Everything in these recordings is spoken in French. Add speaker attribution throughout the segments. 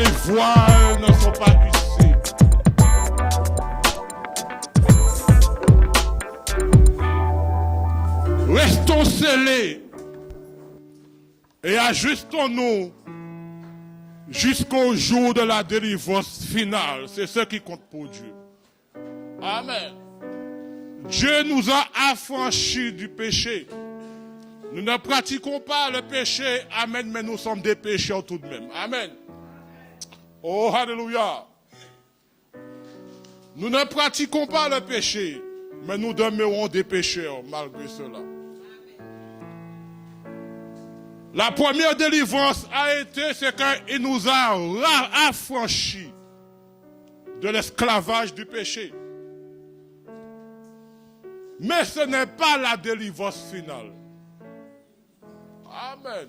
Speaker 1: les voiles ne sont pas hissés. Restons scellés et ajustons-nous jusqu'au jour de la délivrance finale. C'est ce qui compte pour Dieu. Amen. Dieu nous a affranchis du péché. Nous ne pratiquons pas le péché, amen, mais nous sommes des pécheurs tout de même. Amen. Oh, alléluia. Nous ne pratiquons pas le péché, mais nous demeurons des pécheurs malgré cela. La première délivrance a été, c'est qu'il nous a affranchis de l'esclavage du péché. Mais ce n'est pas la délivrance finale. Amen.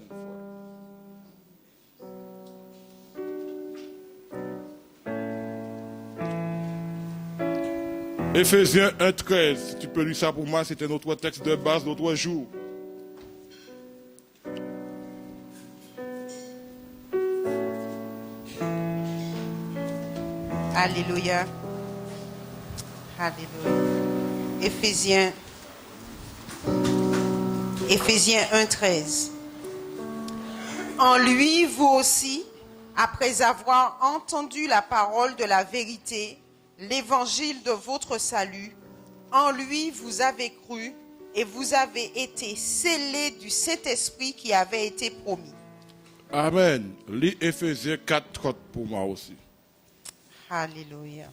Speaker 1: Éphésiens 1,13. Si tu peux lire ça pour moi, c'était notre texte de base l'autre jour.
Speaker 2: Alléluia. Alléluia. Éphésiens 1,13. En lui, vous aussi, après avoir entendu la parole de la vérité, l'évangile de votre salut, en lui vous avez cru et vous avez été scellés du Saint-Esprit qui avait été promis.
Speaker 1: Amen. Lis Éphésiens 4,30 pour moi aussi.
Speaker 2: Alléluia.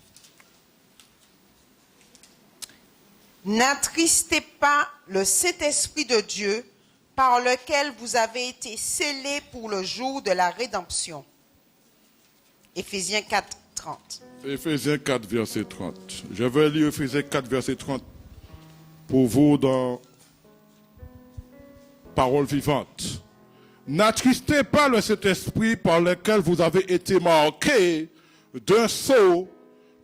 Speaker 2: N'attristez pas le Saint-Esprit de Dieu par lequel vous avez été scellés pour le jour de la rédemption. Éphésiens 4, 30.
Speaker 1: Éphésiens 4, verset 30. Je vais lire Éphésiens 4, verset 30 pour vous dans Parole vivante. N'attristez pas le Saint-Esprit par lequel vous avez été marqués d'un sceau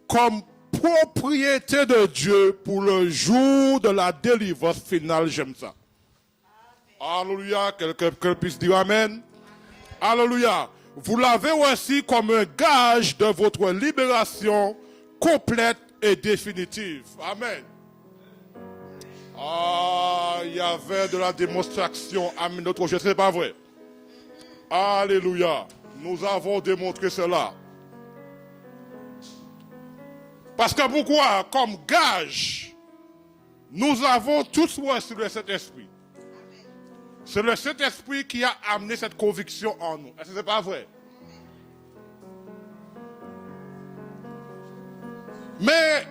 Speaker 1: comme propriété de Dieu pour le jour de la délivrance finale. J'aime ça. Alléluia. Quelqu'un puisse dire Amen. Alléluia. Vous l'avez aussi comme un gage de votre libération complète et définitive. Amen. Ah, il y avait de la démonstration. Amen. Notre Dieu, ce n'est pas vrai. Alléluia. Nous avons démontré cela. Parce que pourquoi? Comme gage, nous avons tous reçu le Saint-Esprit. C'est le Saint-Esprit qui a amené cette conviction en nous. Est-ce que ce n'est pas vrai? Mais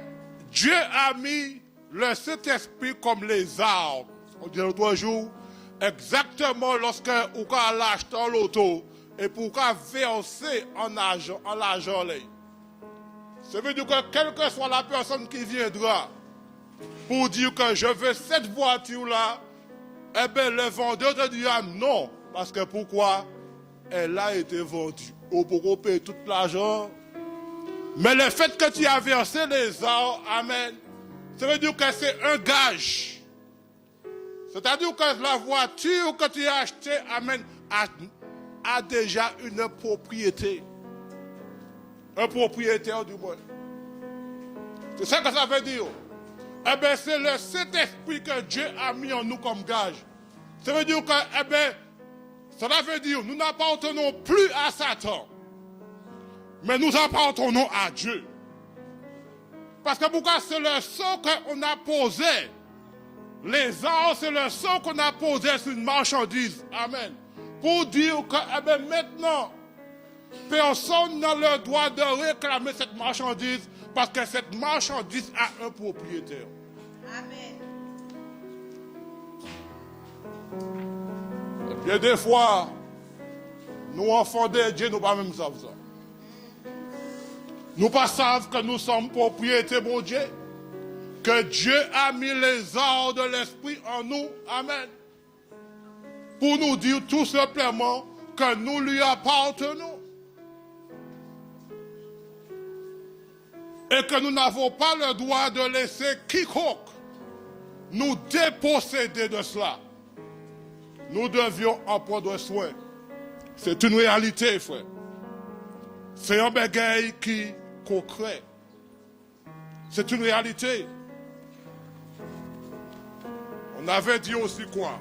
Speaker 1: Dieu a mis le Saint-Esprit comme les arbres. On dit l'autre jour, exactement lorsque on a l'acheté en l'auto et pour verser en argent, ça veut dire que quelle que soit la personne qui viendra pour dire que je veux cette voiture-là, eh bien, le vendeur te dira non. Parce que pourquoi? Elle a été vendue. Ou pour payer tout l'argent. Mais le fait que tu as versé les arbres, amen, ça veut dire que c'est un gage. C'est-à-dire que la voiture que tu as achetée, amen, a déjà une propriété. Un propriétaire du moins. C'est ça que ça veut dire. Eh bien, c'est le Saint-Esprit que Dieu a mis en nous comme gage. Ça veut dire que, eh bien, cela veut dire nous n'appartenons plus à Satan, mais nous appartenons à Dieu. Parce que pourquoi? C'est le sceau qu'on a posé. Les arbres, c'est le sceau qu'on a posé sur une marchandise. Amen. Pour dire que, eh bien, maintenant, personne n'a le droit de réclamer cette marchandise parce que cette marchandise a un propriétaire.
Speaker 2: Amen.
Speaker 1: Et bien des fois, nous enfants de Dieu, nous pas même savent ça. Nous pas savons que nous sommes propriétaires de Dieu, que Dieu a mis les arts de l'esprit en nous. Amen. Pour nous dire tout simplement que nous lui appartenons. Et que nous n'avons pas le droit de laisser quiconque nous déposséder de cela. Nous devions en prendre soin. C'est une réalité, frère. C'est un bagaille qui concret. C'est une réalité. On avait dit aussi quoi?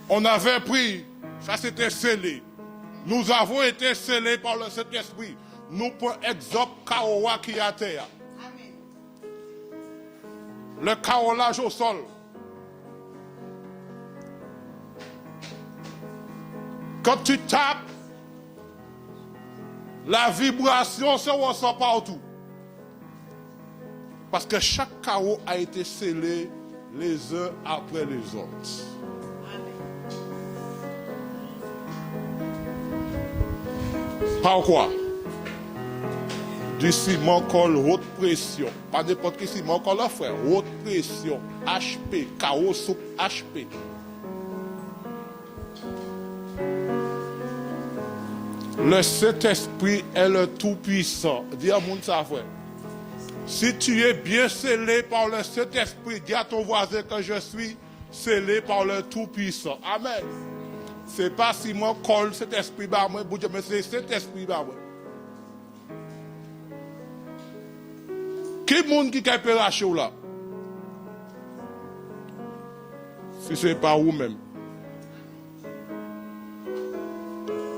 Speaker 1: On avait pris, ça c'était scellé. Nous avons été scellés par le Saint-Esprit. Nous prenons exemple Kaowa qui est à terre. Le carrelage au sol. Quand tu tapes, la vibration se ressent partout. Parce que chaque carreau a été scellé les uns après les autres. Par quoi? Du ciment colle haute pression. Pas n'importe quel ciment colle là, frère. Haute pression. HP. Carreau soupe HP. Le Saint-Esprit est le Tout-Puissant. Dis à mon ça, frère. Si tu es bien scellé par le Saint-Esprit, dis à ton voisin que je suis scellé par le Tout-Puissant. Amen. C'est pas si moi colle cet esprit bas moi, mais c'est cet esprit bas moi. Qui monde qui peut racher là? Si ce n'est pas vous-même.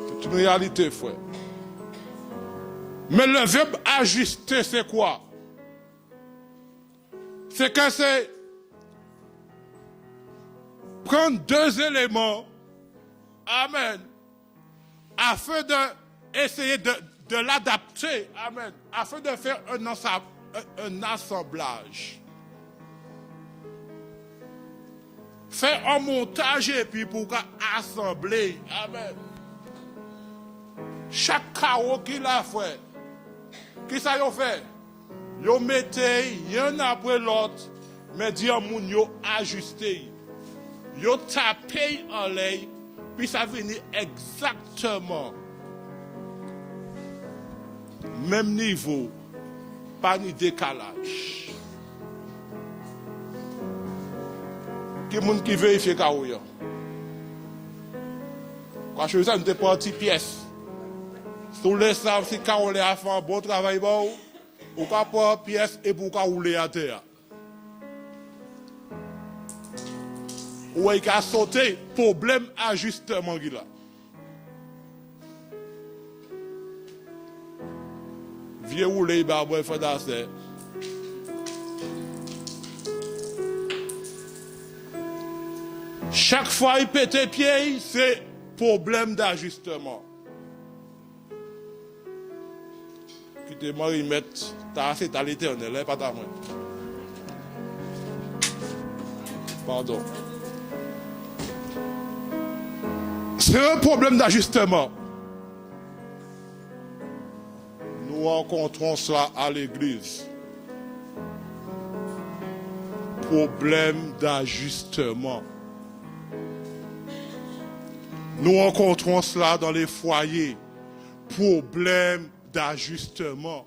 Speaker 1: C'est une réalité, frère. Mais le verbe ajuster, c'est quoi? C'est que c'est prendre deux éléments, amen, afin d'essayer de l'adapter, amen, afin de faire un assemblage. Faire un montage et puis pour assembler, amen. Chaque carreau qu'il a fait, qui ça y fait? Yo mettez y'en après l'autre, mais dire moun yo ajusté. Yo tapé en l'air, puis ça venait exactement même niveau, pas ni décalage. Qui moun qui vérifie carreau yo? Quand je faisais une petite pièce, sous les sables, si carreau a fait un bon travail bon. Ou ka prendre pièce et pour rouler à terre. Ou il a sauté, problème ajustement qui là. Vieux rouler, bah, bon, faut danser. Chaque fois il pète pied, c'est problème d'ajustement. Qui te marie mettre ta c'est à l'éternel, pas ta main. Pardon. C'est un problème d'ajustement. Nous rencontrons cela à l'église. Problème d'ajustement. Nous rencontrons cela dans les foyers. Problème d'ajustement.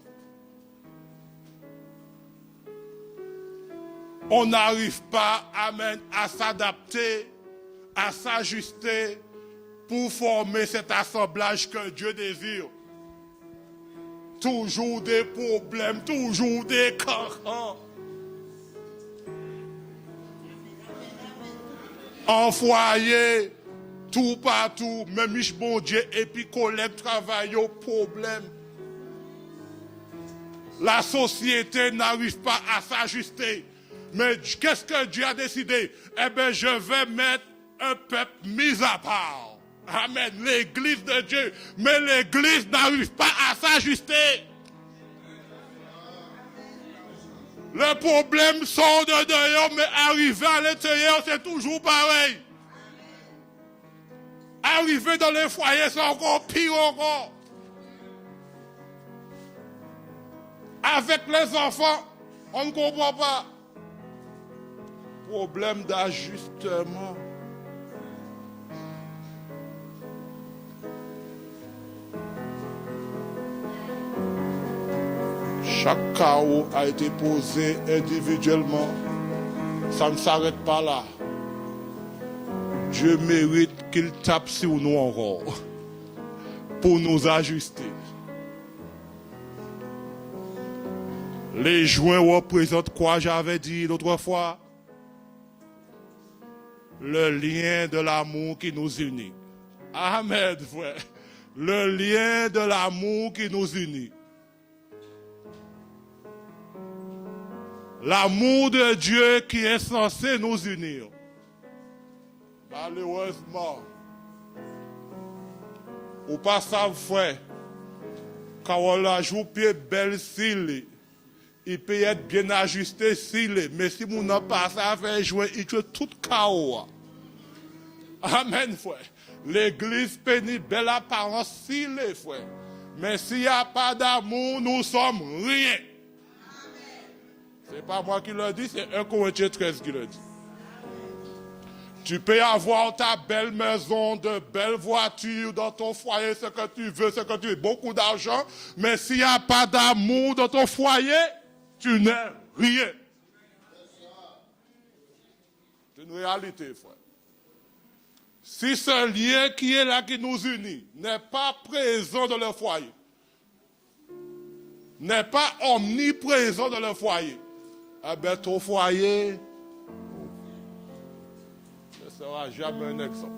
Speaker 1: On n'arrive pas, amen, à s'adapter, à s'ajuster pour former cet assemblage que Dieu désire. Toujours des problèmes, toujours des cancans. En foyer, tout partout, même si bon Dieu, et puis collègue travaille au problème. La société n'arrive pas à s'ajuster. Mais qu'est-ce que Dieu a décidé? Eh bien, je vais mettre un peuple mis à part. Amen. L'église de Dieu. Mais l'église n'arrive pas à s'ajuster. Le problème sort de dehors, mais arriver à l'intérieur, c'est toujours pareil. Arriver dans les foyers, c'est encore pire encore. Avec les enfants, on ne comprend pas. Problème d'ajustement. Chaque chaos a été posé individuellement. Ça ne s'arrête pas là. Dieu mérite qu'il tape sur nous encore. pour nous ajuster. Les joints représentent quoi, j'avais dit l'autre fois? Le lien de l'amour qui nous unit. Amen, frère. Le lien de l'amour qui nous unit. L'amour de Dieu qui est censé nous unir. Malheureusement, ou pas ça, frère, quand on la joue pied belle s'il il peut être bien ajusté s'il mais si mon n'a pas ça fait jouer, il tue tout chaos. Amen, frère. L'église pénible, belle apparence s'il est, frère. Mais s'il n'y a pas d'amour, nous sommes rien. C'est pas moi qui le dis, c'est 1 Corinthiens 13 qui le dit. Tu peux avoir ta belle maison, de belles voitures dans ton foyer, ce que tu veux, ce que tu veux, beaucoup d'argent, mais s'il n'y a pas d'amour dans ton foyer, tu n'es rien. C'est une réalité, frère. Si ce lien qui est là, qui nous unit, n'est pas présent dans le foyer, n'est pas omniprésent dans le foyer, eh bien, ton foyer ne sera jamais un exemple.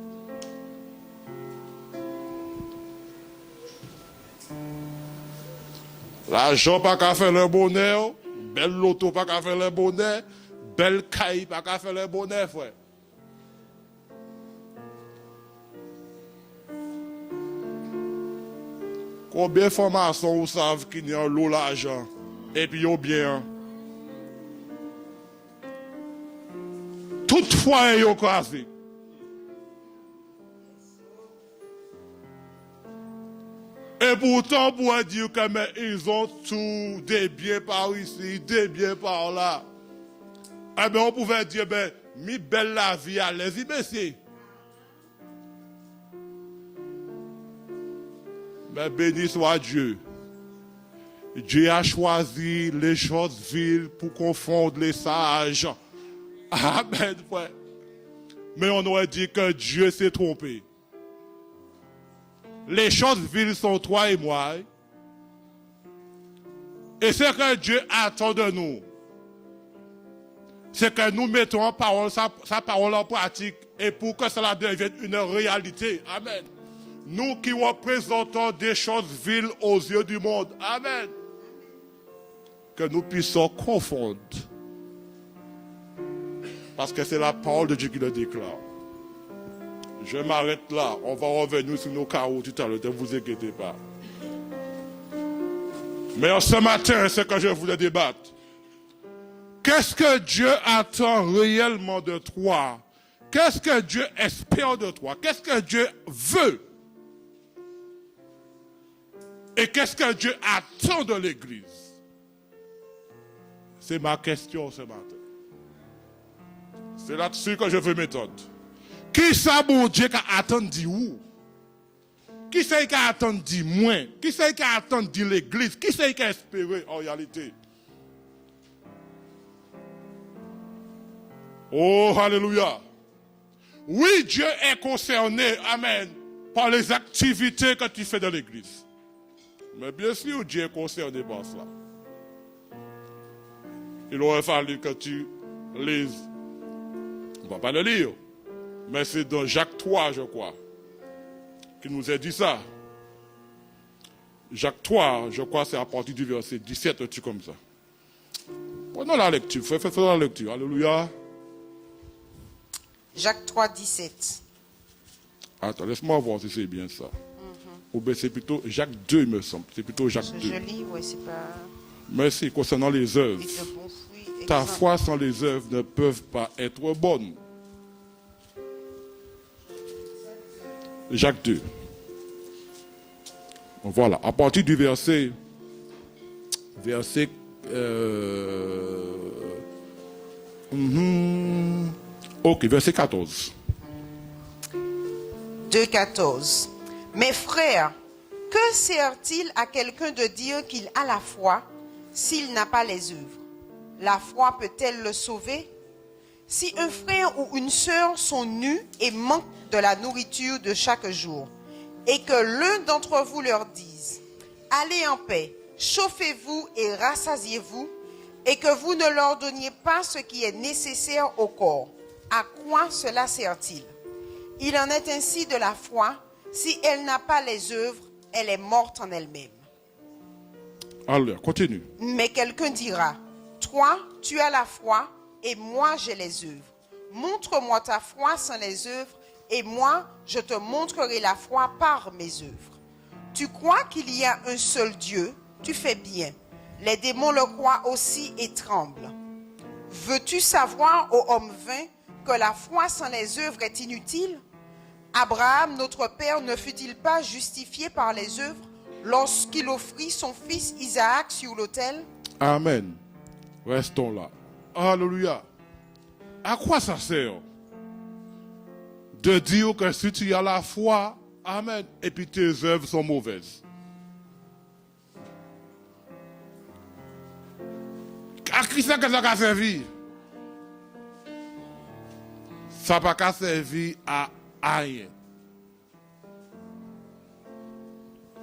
Speaker 1: L'argent pas qu'à faire le bonheur, belle loto pas qu'à faire le bonheur, belle caille pas qu'à faire le bonheur, frère. Combien de formations vous savez qu'il y a l'eau l'argent et puis au bien. Toutefois, ils ont crasé. Et pourtant, pour dire qu'ils ont tout, des biens par ici, des biens par là. Eh bien, on pouvait dire, mi belle la vie à l'aise, mais mais béni soit Dieu. Dieu a choisi les choses viles pour confondre les sages. Amen, frère. Mais on aurait dit que Dieu s'est trompé. Les choses viles sont toi et moi. Et ce que Dieu attend de nous, c'est que nous mettons en parole, sa parole en pratique et pour que cela devienne une réalité. Amen. Nous qui représentons des choses viles aux yeux du monde. Amen. Que nous puissions confondre. Parce que c'est la parole de Dieu qui le déclare. Je m'arrête là. On va revenir sur nos carreaux tout à l'heure. Ne vous inquiétez pas. Mais ce matin, c'est que je voulais débattre. Qu'est-ce que Dieu attend réellement de toi? Qu'est-ce que Dieu espère de toi? Qu'est-ce que Dieu veut? Et qu'est-ce que Dieu attend de l'Église? C'est ma question ce matin. C'est là-dessus que je veux m'étendre. Qui ça, mon Dieu, qui attend de où? Qui c'est qui attend de moi? Qui c'est qui attend de l'Église? Qui c'est qui espère en réalité? Oh, alléluia. Oui, Dieu est concerné, amen, par les activités que tu fais dans l'Église. Mais bien sûr, Dieu est concerné par cela. Il aurait fallu que tu lises. On ne va pas le lire. Mais c'est dans Jacques 3, je crois, qui nous a dit ça. Jacques 3, je crois, c'est à partir du verset 17, un truc comme ça. Prenons la lecture. Faisons la lecture. Alléluia.
Speaker 2: Jacques 3, 17.
Speaker 1: Attends, laisse-moi voir si c'est bien ça. Ou bien c'est plutôt Jacques 2, il me semble. C'est plutôt Jacques 2.
Speaker 2: Je lis, oui, c'est pas...
Speaker 1: Merci, concernant les œuvres. Ta foi sans les œuvres ne peuvent pas être bonnes. Jacques 2. Voilà, à partir du verset ok, verset 14.
Speaker 2: 2,14. Mes frères, que sert-il à quelqu'un de dire qu'il a la foi s'il n'a pas les œuvres? La foi peut-elle le sauver? Si un frère ou une sœur sont nus et manquent de la nourriture de chaque jour, et que l'un d'entre vous leur dise, allez en paix, chauffez-vous et rassasiez-vous, et que vous ne leur donniez pas ce qui est nécessaire au corps, à quoi cela sert-il? Il en est ainsi de la foi, si elle n'a pas les œuvres, elle est morte en elle-même.
Speaker 1: Alors, continue.
Speaker 2: Mais quelqu'un dira, toi, tu as la foi, et moi, j'ai les œuvres. Montre-moi ta foi sans les œuvres, et moi, je te montrerai la foi par mes œuvres. Tu crois qu'il y a un seul Dieu, tu fais bien. Les démons le croient aussi et tremblent. Veux-tu savoir, ô homme vain, que la foi sans les œuvres est inutile? Abraham, notre père, ne fut-il pas justifié par les œuvres lorsqu'il offrit son fils Isaac sur l'autel?
Speaker 1: Amen. Restons là. Alléluia. À quoi ça sert de dire que si tu as la foi, amen, et puis tes œuvres sont mauvaises? À qui c'est que ça a servi? Ça n'a pas servi à rien.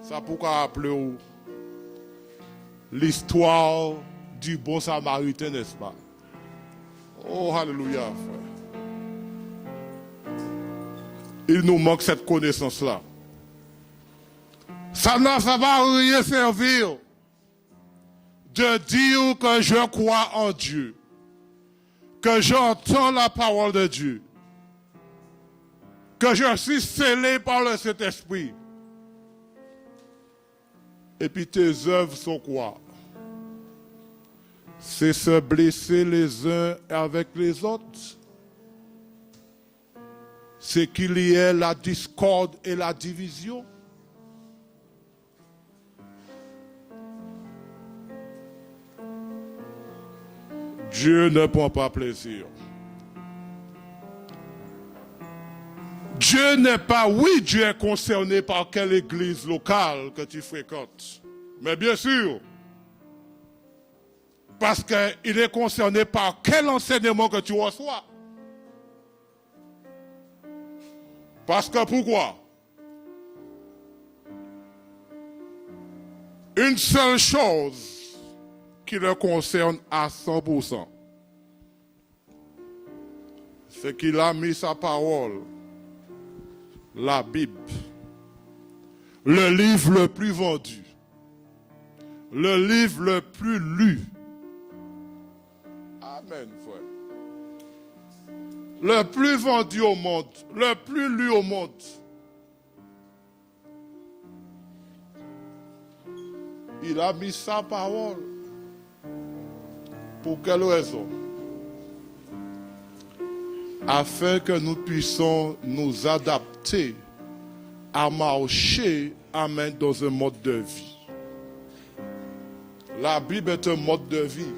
Speaker 1: Ça pourquoi appeler l'histoire du bon samaritain, n'est-ce pas? Oh, alléluia, frère. Il nous manque cette connaissance-là. Ça ne va rien servir de dire que je crois en Dieu, que j'entends la parole de Dieu, que je suis scellé par le Saint-Esprit. Et puis tes œuvres sont quoi? C'est se blesser les uns avec les autres. C'est qu'il y ait la discorde et la division. Dieu ne prend pas plaisir. Dieu n'est pas, oui, Dieu est concerné par quelle église locale que tu fréquentes. Mais bien sûr, parce qu'il est concerné par quel enseignement que tu reçois. Parce que pourquoi? Une seule chose qui le concerne à 100%, c'est qu'il a mis sa parole, la Bible, le livre le plus vendu, le livre le plus lu. Amen, frère. Le plus vendu au monde, le plus lu au monde. Il a mis sa parole. Pour quelle raison? Afin que nous puissions nous adapter à marcher, amen, dans un mode de vie. La Bible est un mode de vie.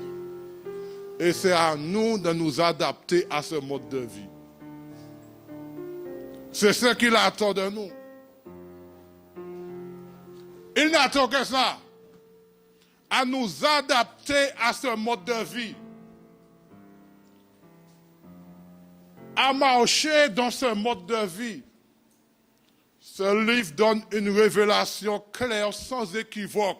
Speaker 1: Et c'est à nous de nous adapter à ce mode de vie. C'est ce qu'il attend de nous. Il n'attend que ça. À nous adapter à ce mode de vie. À marcher dans ce mode de vie. Ce livre donne une révélation claire, sans équivoque,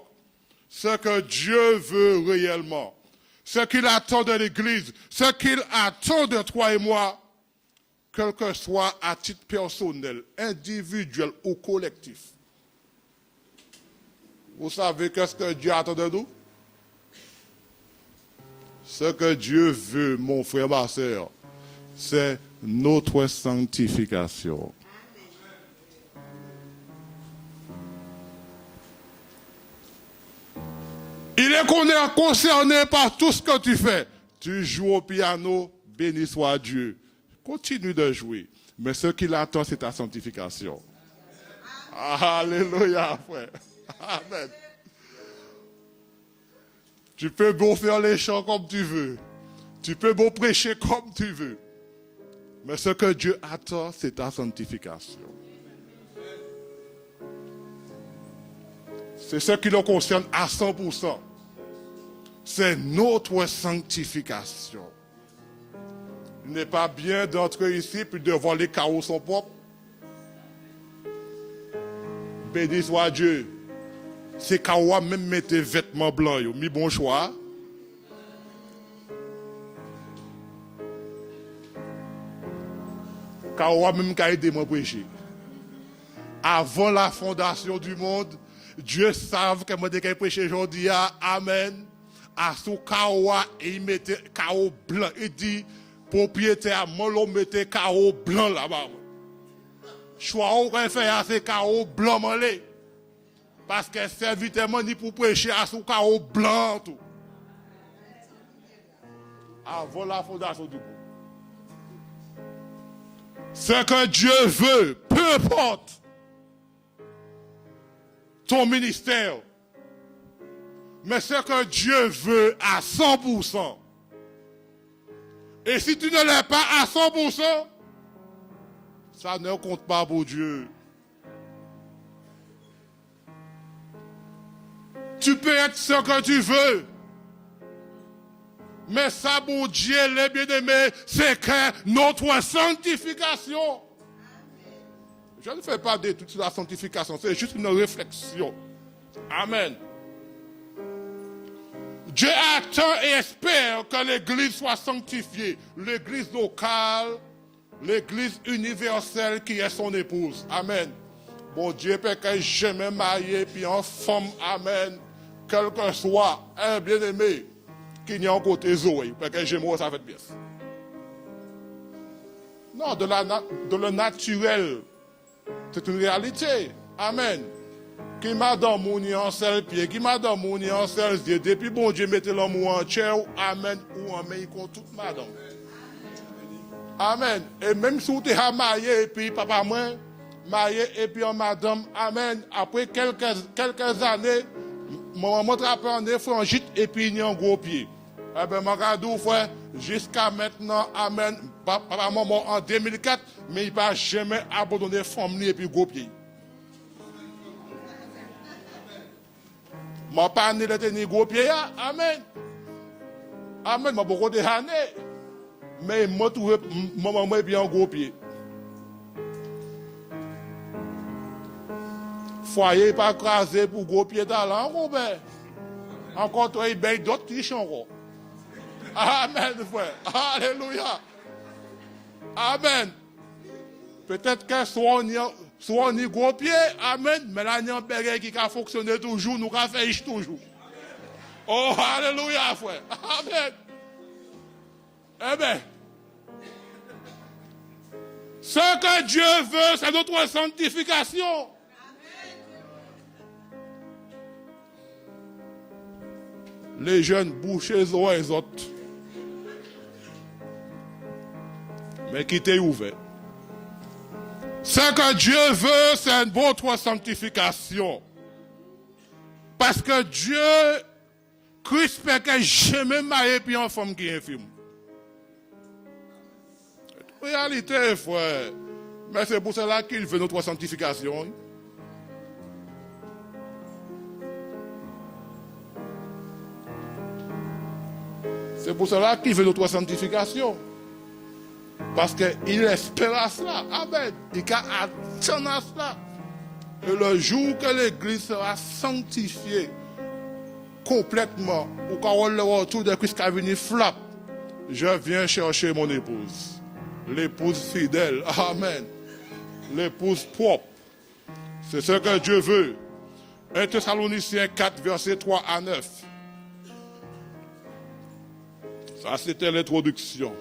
Speaker 1: ce que Dieu veut réellement, ce qu'il attend de l'Église, ce qu'il attend de toi et moi, quel que soit à titre personnel, individuel ou collectif. Vous savez qu'est-ce que Dieu attend de nous? Ce que Dieu veut, mon frère, ma soeur, c'est notre sanctification. Il est qu'on est concerné par tout ce que tu fais. Tu joues au piano, béni soit Dieu. Continue de jouer. Mais ce qu'il attend, c'est ta sanctification. Alléluia, frère. Amen. Tu peux beau faire les chants comme tu veux. Tu peux beau prêcher comme tu veux. Mais ce que Dieu attend, c'est ta sanctification. C'est ce qui nous concerne à 100%. C'est notre sanctification. Il n'est pas bien d'entrer ici puis de voir les chaos sont propres. Béni soit Dieu. C'est quand on même mettre vêtements blancs, mi bon choix. Quand on même aider moi prêcher. Avant la fondation du monde, Dieu savait que moi de prêcher aujourd'hui. Amen. À sous kawa et il mettait kao blanc. Il dit propriétaire moi mettait kao blanc là-bas. Choix on va faire c'est kao blanc molé. Parce que serviteur ni pour prêcher à sous kao blanc tout. Avant la fondation du monde. Ce que Dieu veut, peu importe ton ministère, mais ce que Dieu veut à 100%. Et si tu ne l'es pas à 100%, ça ne compte pas pour Dieu. Tu peux être ce que tu veux. Mais ça, mon Dieu, les bien-aimés, c'est que notre sanctification. Je ne fais pas d'études sur la sanctification, c'est juste une réflexion. Amen. Dieu attend et espère que l'Église soit sanctifiée. L'Église locale, l'Église universelle qui est son épouse. Amen. Bon Dieu peut que jamais marié puis en femme. Amen. Quel que soit un bien-aimé qui n'y a un côté Zoé, parce que j'aime ça fait bien. Non, de le naturel, c'est une réalité. Amen. Qui m'a donné mon en seul pied, qui m'a donné mon en seul yeux, depuis bon Dieu mettez l'homme en chair, amen, ou en main contre toute madame. Amen. Et même si vous êtes marié, et puis papa moi, marié, et puis en madame, amen, après quelques années, mon maman trappe en effrangite et puis il y a un gros pied. Eh bien, mon cadeau, frère, jusqu'à maintenant, amen, papa, maman en 2004, mais il n'a jamais abandonné femme et puis gros pied. Mon père n'a pas ni gros pied, amen. Amen, mon beaucoup de années. Mais il m'a trouvé, maman et puis un gros pied. Foyer pas crasé pour gros pied talent, Robert. Encore toi, il y a d'autres qui sont encore. Amen, frère. Alléluia. Amen. Peut-être que soit on y gros pied, amen, mais là, il y a un béguet qui a fonctionné toujours, nous avons fait toujours. Oh, alléluia, frère. Amen. Eh bien, ce que Dieu veut, c'est notre sanctification. Les jeunes bouchent les oreilles les autres. Mais qui t'est ouvert. Ce que Dieu veut, c'est votre sanctification. Parce que Dieu, Christ peut que jamais marié puis une femme qui est infime. Réalité, frère. Mais c'est pour cela qu'il veut notre sanctification. C'est pour cela qu'il veut notre sanctification. Parce qu'il espère à cela. Amen. Il attend à cela. Et le jour que l'Église sera sanctifiée complètement, ou quand on le retour de Christ qui est venu flap, je viens chercher mon épouse. L'épouse fidèle. Amen. L'épouse propre. C'est ce que Dieu veut. 1 Thessaloniciens 4, versets 3 à 9. Ça, c'était l'introduction.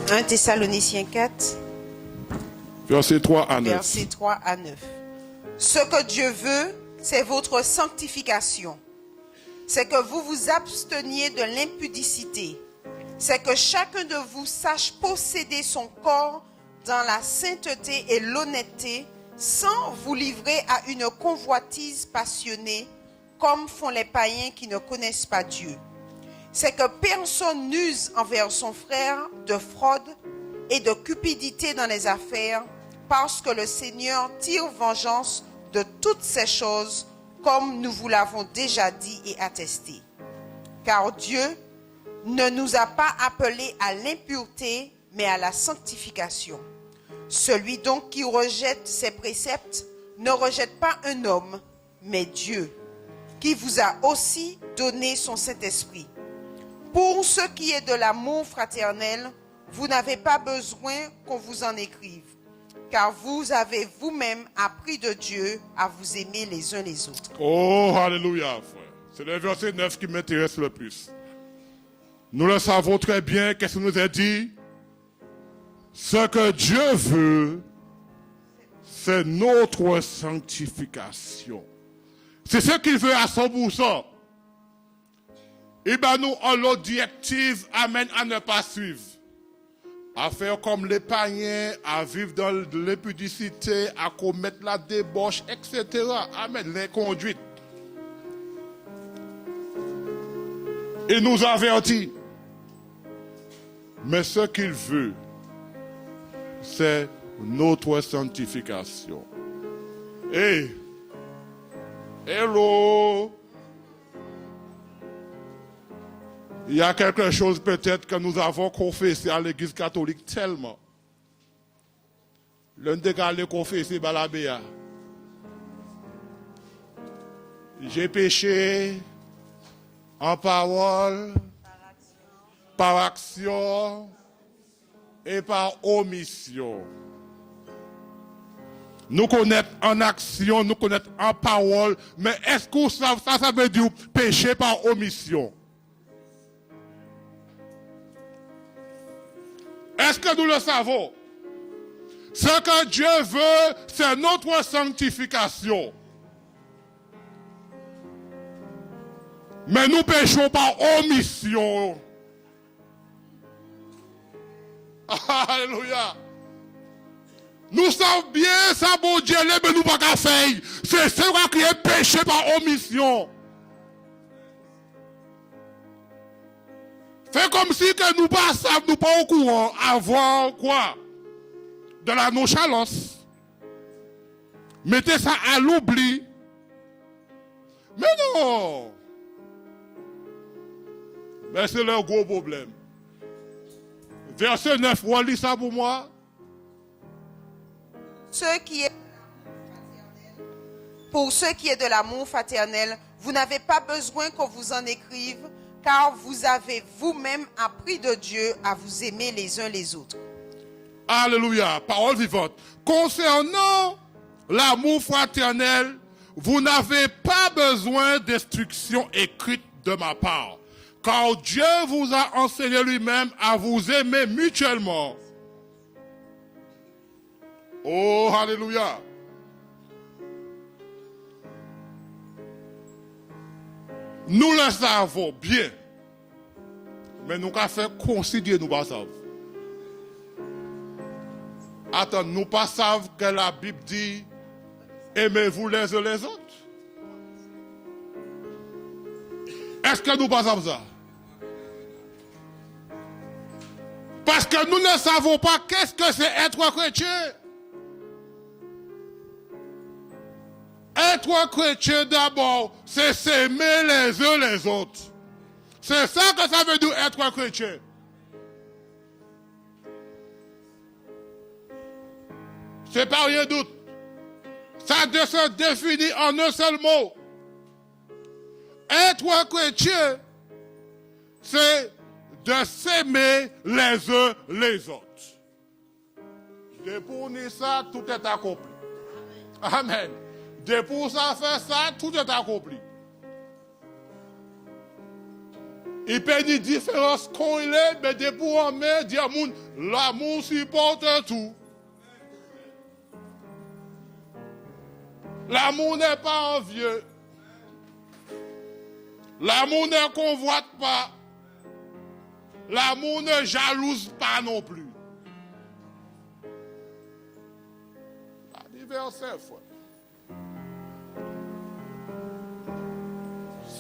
Speaker 2: « 1 Thessaloniciens 4,
Speaker 1: verset 3 à 9.
Speaker 2: Verset 3 à 9. Ce que Dieu veut, c'est votre sanctification. C'est que vous vous absteniez de l'impudicité. C'est que chacun de vous sache posséder son corps dans la sainteté et l'honnêteté, sans vous livrer à une convoitise passionnée, comme font les païens qui ne connaissent pas Dieu. C'est que personne n'use envers son frère de fraude et de cupidité dans les affaires, parce que le Seigneur tire vengeance de toutes ces choses, comme nous vous l'avons déjà dit et attesté. Car Dieu ne nous a pas appelés à l'impureté, mais à la sanctification. Celui donc qui rejette ces préceptes ne rejette pas un homme, mais Dieu, qui vous a aussi donné son Saint-Esprit. Pour ce qui est de l'amour fraternel, vous n'avez pas besoin qu'on vous en écrive, car vous avez vous-même appris de Dieu à vous aimer les uns les autres.
Speaker 1: Oh, alléluia, frère. C'est le verset 9 qui m'intéresse le plus. Nous le savons très bien, qu'est-ce qu'il nous a dit? Ce que Dieu veut, c'est notre sanctification. C'est ce qu'il veut à 100%. Et bien nous, on l'objectif amène à ne pas suivre. À faire comme les païens, à vivre dans l'impudicité, à commettre la débauche, etc. Amen, l'inconduite. Il nous avertit. Mais ce qu'il veut, c'est notre sanctification. Hey! Hello! Il y a quelque chose peut-être que nous avons confessé à l'église catholique tellement. L'un des gars les confessé par la BA. J'ai péché en parole, par action et par omission. Nous connaissons en action, nous connaissons en parole, mais est-ce que ça veut dire péché par omission? Est-ce que nous le savons? Ce que Dieu veut, c'est notre sanctification. Mais nous péchons par omission. Alléluia. Nous savons bien ça, bon Dieu, mais nous pas qu'à faire. C'est ce qui est péché par omission. Fait comme si que nous pas savons, nous pas au courant, avoir quoi? De la nonchalance. Mettez ça à l'oubli. Mais non. Mais c'est leur gros problème. Verset 9, on lit ça pour moi.
Speaker 2: Pour ce qui est de l'amour fraternel, vous n'avez pas besoin qu'on vous en écrive, car vous avez vous-même appris de Dieu à vous aimer les uns les autres.
Speaker 1: Alléluia, parole vivante. Concernant l'amour fraternel, vous n'avez pas besoin d'instructions écrites de ma part, car Dieu vous a enseigné lui-même à vous aimer mutuellement. Oh, alléluia. Nous le savons bien, mais nous avons fait considérer nous pas savons. Attends, nous pas savons que la Bible dit aimez-vous les uns les autres. Est-ce que nous pas savons ça? Parce que nous ne savons pas qu'est-ce que c'est être chrétien. Être chrétien d'abord, c'est s'aimer les uns les autres. C'est ça que ça veut dire être chrétien. C'est pas rien d'autre. Ça se définit en un seul mot. Être chrétien, c'est de s'aimer les uns les autres. Depuis ça, tout est accompli. Amen. Depuis ça fait ça, tout est accompli. Il peut y avoir différence qu'on est, mais depuis on met, l'amour supporte tout. L'amour n'est pas envieux. L'amour ne convoite pas. L'amour ne jalouse pas non plus. Verset, frère.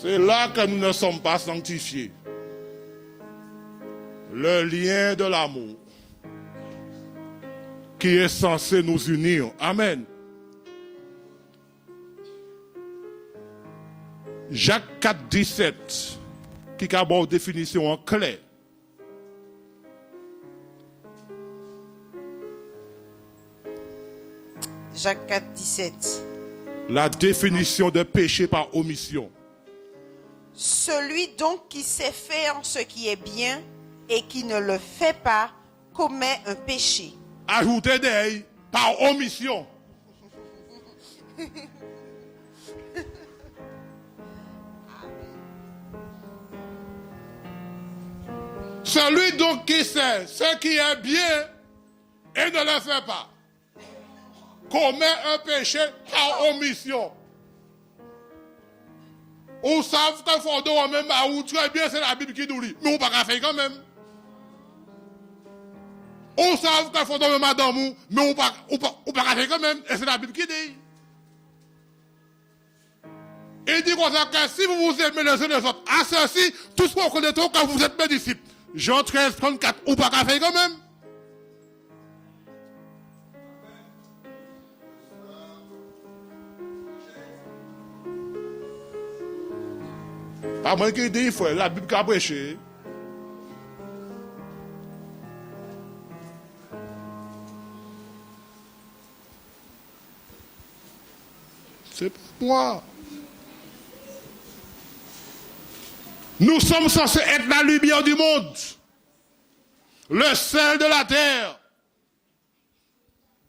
Speaker 1: C'est là que nous ne sommes pas sanctifiés. Le lien de l'amour qui est censé nous unir. Amen. Jacques 4, 17, qui a une définition en clair.
Speaker 2: Jacques 4, 17.
Speaker 1: La définition de péché par omission.
Speaker 2: Celui donc qui sait faire ce qui est bien et qui ne le fait pas commet un péché.
Speaker 1: Ajoutez des par omission. Celui donc qui sait ce qui est bien et ne le fait pas commet un péché par omission. On savent que fondement même à où très bien c'est la Bible qui nous lit, mais on ne peut pas faire quand même. On savent que fondement même à d'amour, mais on ne peut pas faire quand même, et c'est la Bible qui dit. Il dit comme ça que si vous vous aimez les uns les autres, à ceci, tous vous reconnaîtront que vous êtes mes disciples. Jean 13, 34, on ne peut pas faire quand même. Pas moi qui dis, frère, la Bible qui a prêché. C'est pas moi. Nous sommes censés être la lumière du monde, le sel de la terre.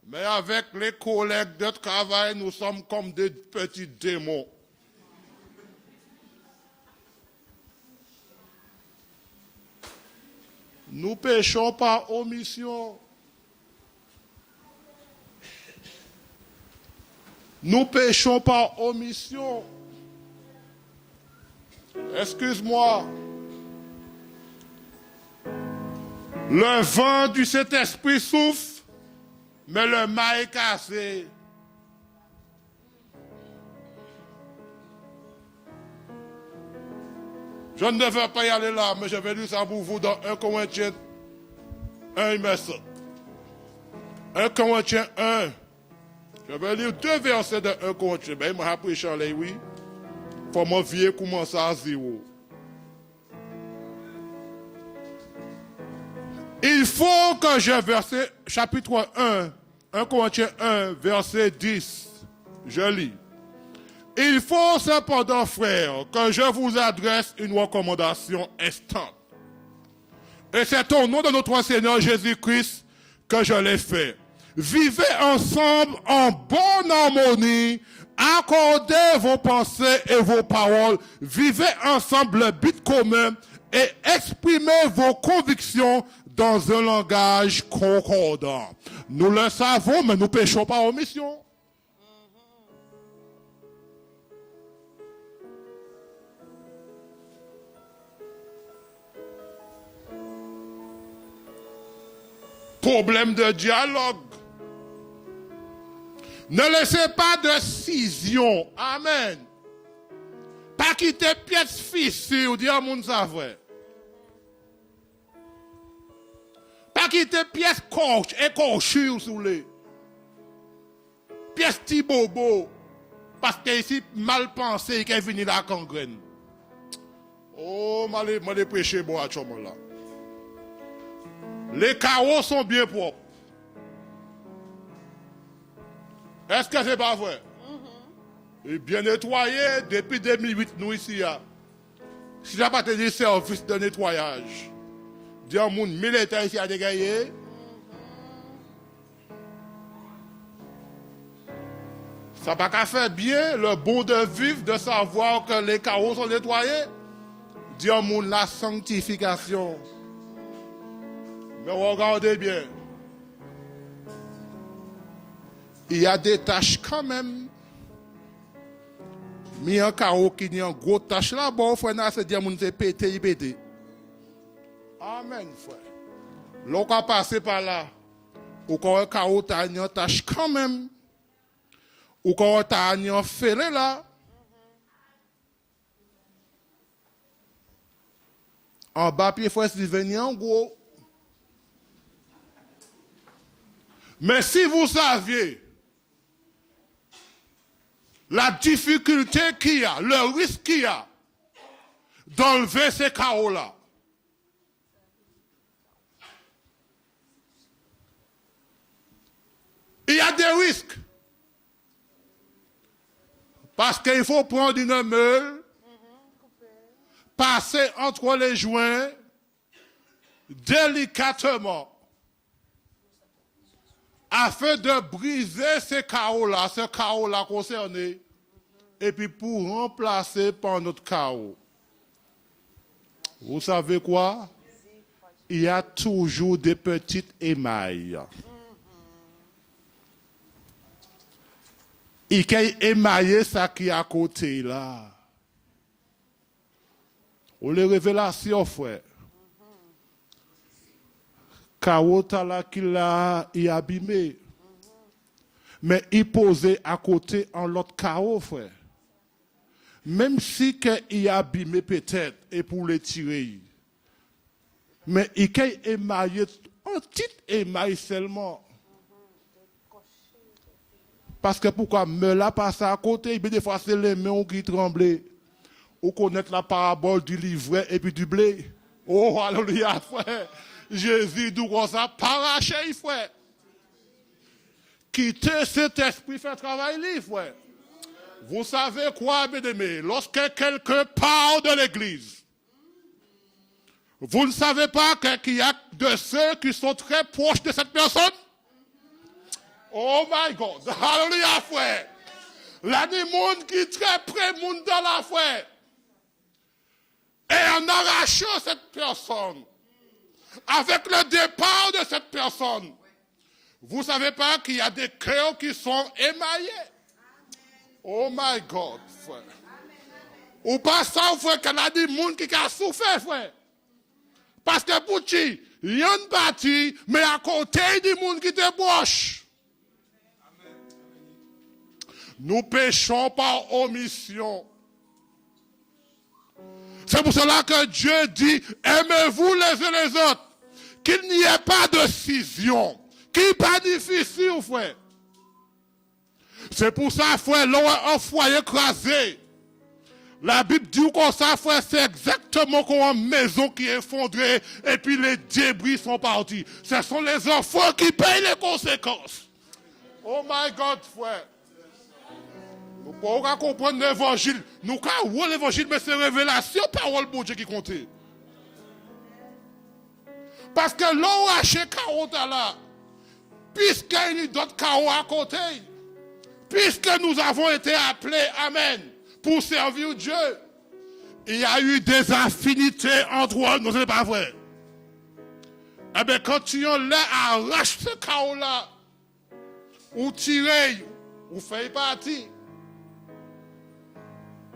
Speaker 1: Mais avec les collègues de travail, nous sommes comme des petits démons. Nous péchons par omission. Nous péchons par omission. Excuse-moi. Le vent du Saint-Esprit souffle, mais le mât est cassé. Je ne devais pas y aller là, mais je vais lire ça pour vous dans 1 Corinthiens 1, il me semble. 1 Corinthiens 1. Je vais lire 2 versets de 1 Corinthiens. Ben, il m'a appris Charlie, oui. Faut mon vieux commencer à zéro. Il faut que je verset chapitre 1 Corinthiens 1, verset 10. Je lis. Il faut cependant, frères, que je vous adresse une recommandation instante. Et c'est au nom de notre Seigneur Jésus-Christ que je l'ai fait. Vivez ensemble en bonne harmonie, accordez vos pensées et vos paroles, vivez ensemble le but commun et exprimez vos convictions dans un langage concordant. Nous le savons, mais nous péchons par omission. Problème de dialogue. Ne laissez pas de scission. Amen. Pas quitter pièce fissure ou dire mon savoir. Pas quitter pièce écorchure sous les. Pièce petit bobo. Parce que ici, mal pensé qu'il est venu la gangrène. Oh, mal prêché bon à ce moment-là. Les carreaux sont bien propres. Est-ce que c'est pas vrai? Et bien nettoyé depuis 2008, nous ici. Si n'a pas des services de nettoyage, il y a un monde militaire ici à dégager. Ça n'a pas qu'à faire bien le bon de vivre, de savoir que les carreaux sont nettoyés. Il y a un monde la sanctification. Mais regardez bien. Il y a des tâches quand même. Mais il y a un carreau qui a une grosse tâche là. Bon, frère, c'est dire que c'est pété, il pété. Amen, frère. L'on a passé par là. Ou quand un carreau a une tâche quand même. Ou quand on a une ferré là. En bas, puis frère, c'est venu en gros. Mais si vous saviez la difficulté qu'il y a, le risque qu'il y a d'enlever ces carreaux-là, il y a des risques. Parce qu'il faut prendre une meule, passer entre les joints délicatement afin de briser ce chaos-là concerné, et puis pour remplacer par notre chaos. Vous savez quoi? Il y a toujours des petites émailles. Il y a émaillé ça qui est à côté là. Ou les révélations, frère. Chaos là qu'il a abîmé. Mais il posait à côté en l'autre chaos, frère. Même si il a abîmé peut-être et pour les tirer. Mais il a émaillé, un petit émail seulement. Parce que pourquoi me l'a passé à côté, des fois c'est les mains qui tremblaient. Ou connaître la parabole du livret et puis du blé. Oh, alléluia, frère. Jésus, d'où comme ça, paraché, frère. Quitter cet esprit, fait travail libre, frère. Vous savez quoi, mes amis? Lorsque quelqu'un part de l'église, vous ne savez pas qu'il y a de ceux qui sont très proches de cette personne? Oh my God! Alléluia, frère! Là, des monde qui est très près, monde dans la frère. Et en arrachant cette personne, avec le départ de cette personne, vous ne savez pas qu'il y a des cœurs qui sont émaillés. Oh my God, frère. Ou pas ça, frère, qu'il y a des gens qui ont souffert, frère. Parce que pour qui, il y a une bâtie, mais à côté des gens qui te proches. Nous péchons par omission. C'est pour cela que Dieu dit, aimez-vous les uns les autres. Qu'il n'y ait pas de scission. Qui n'est pas difficile, frère. C'est pour ça, frère, là, un foyer écrasé. La Bible dit comme ça, frère, c'est exactement comme une maison qui est effondrée et puis les débris sont partis. Ce sont les enfants qui payent les conséquences. Oh my God, frère. Nous pouvons comprendre l'évangile. Nous avons l'évangile, mais c'est révélation, parole de Dieu qui compte. Parce que l'on a chez chaos là, puisqu'il y a d'autres chaos à côté, puisque nous avons été appelés, amen, pour servir Dieu, il y a eu des affinités entre nous, ce n'est pas vrai. Eh bien, quand tu en là, arrache ce chaos là, ou tirer, ou fait partie.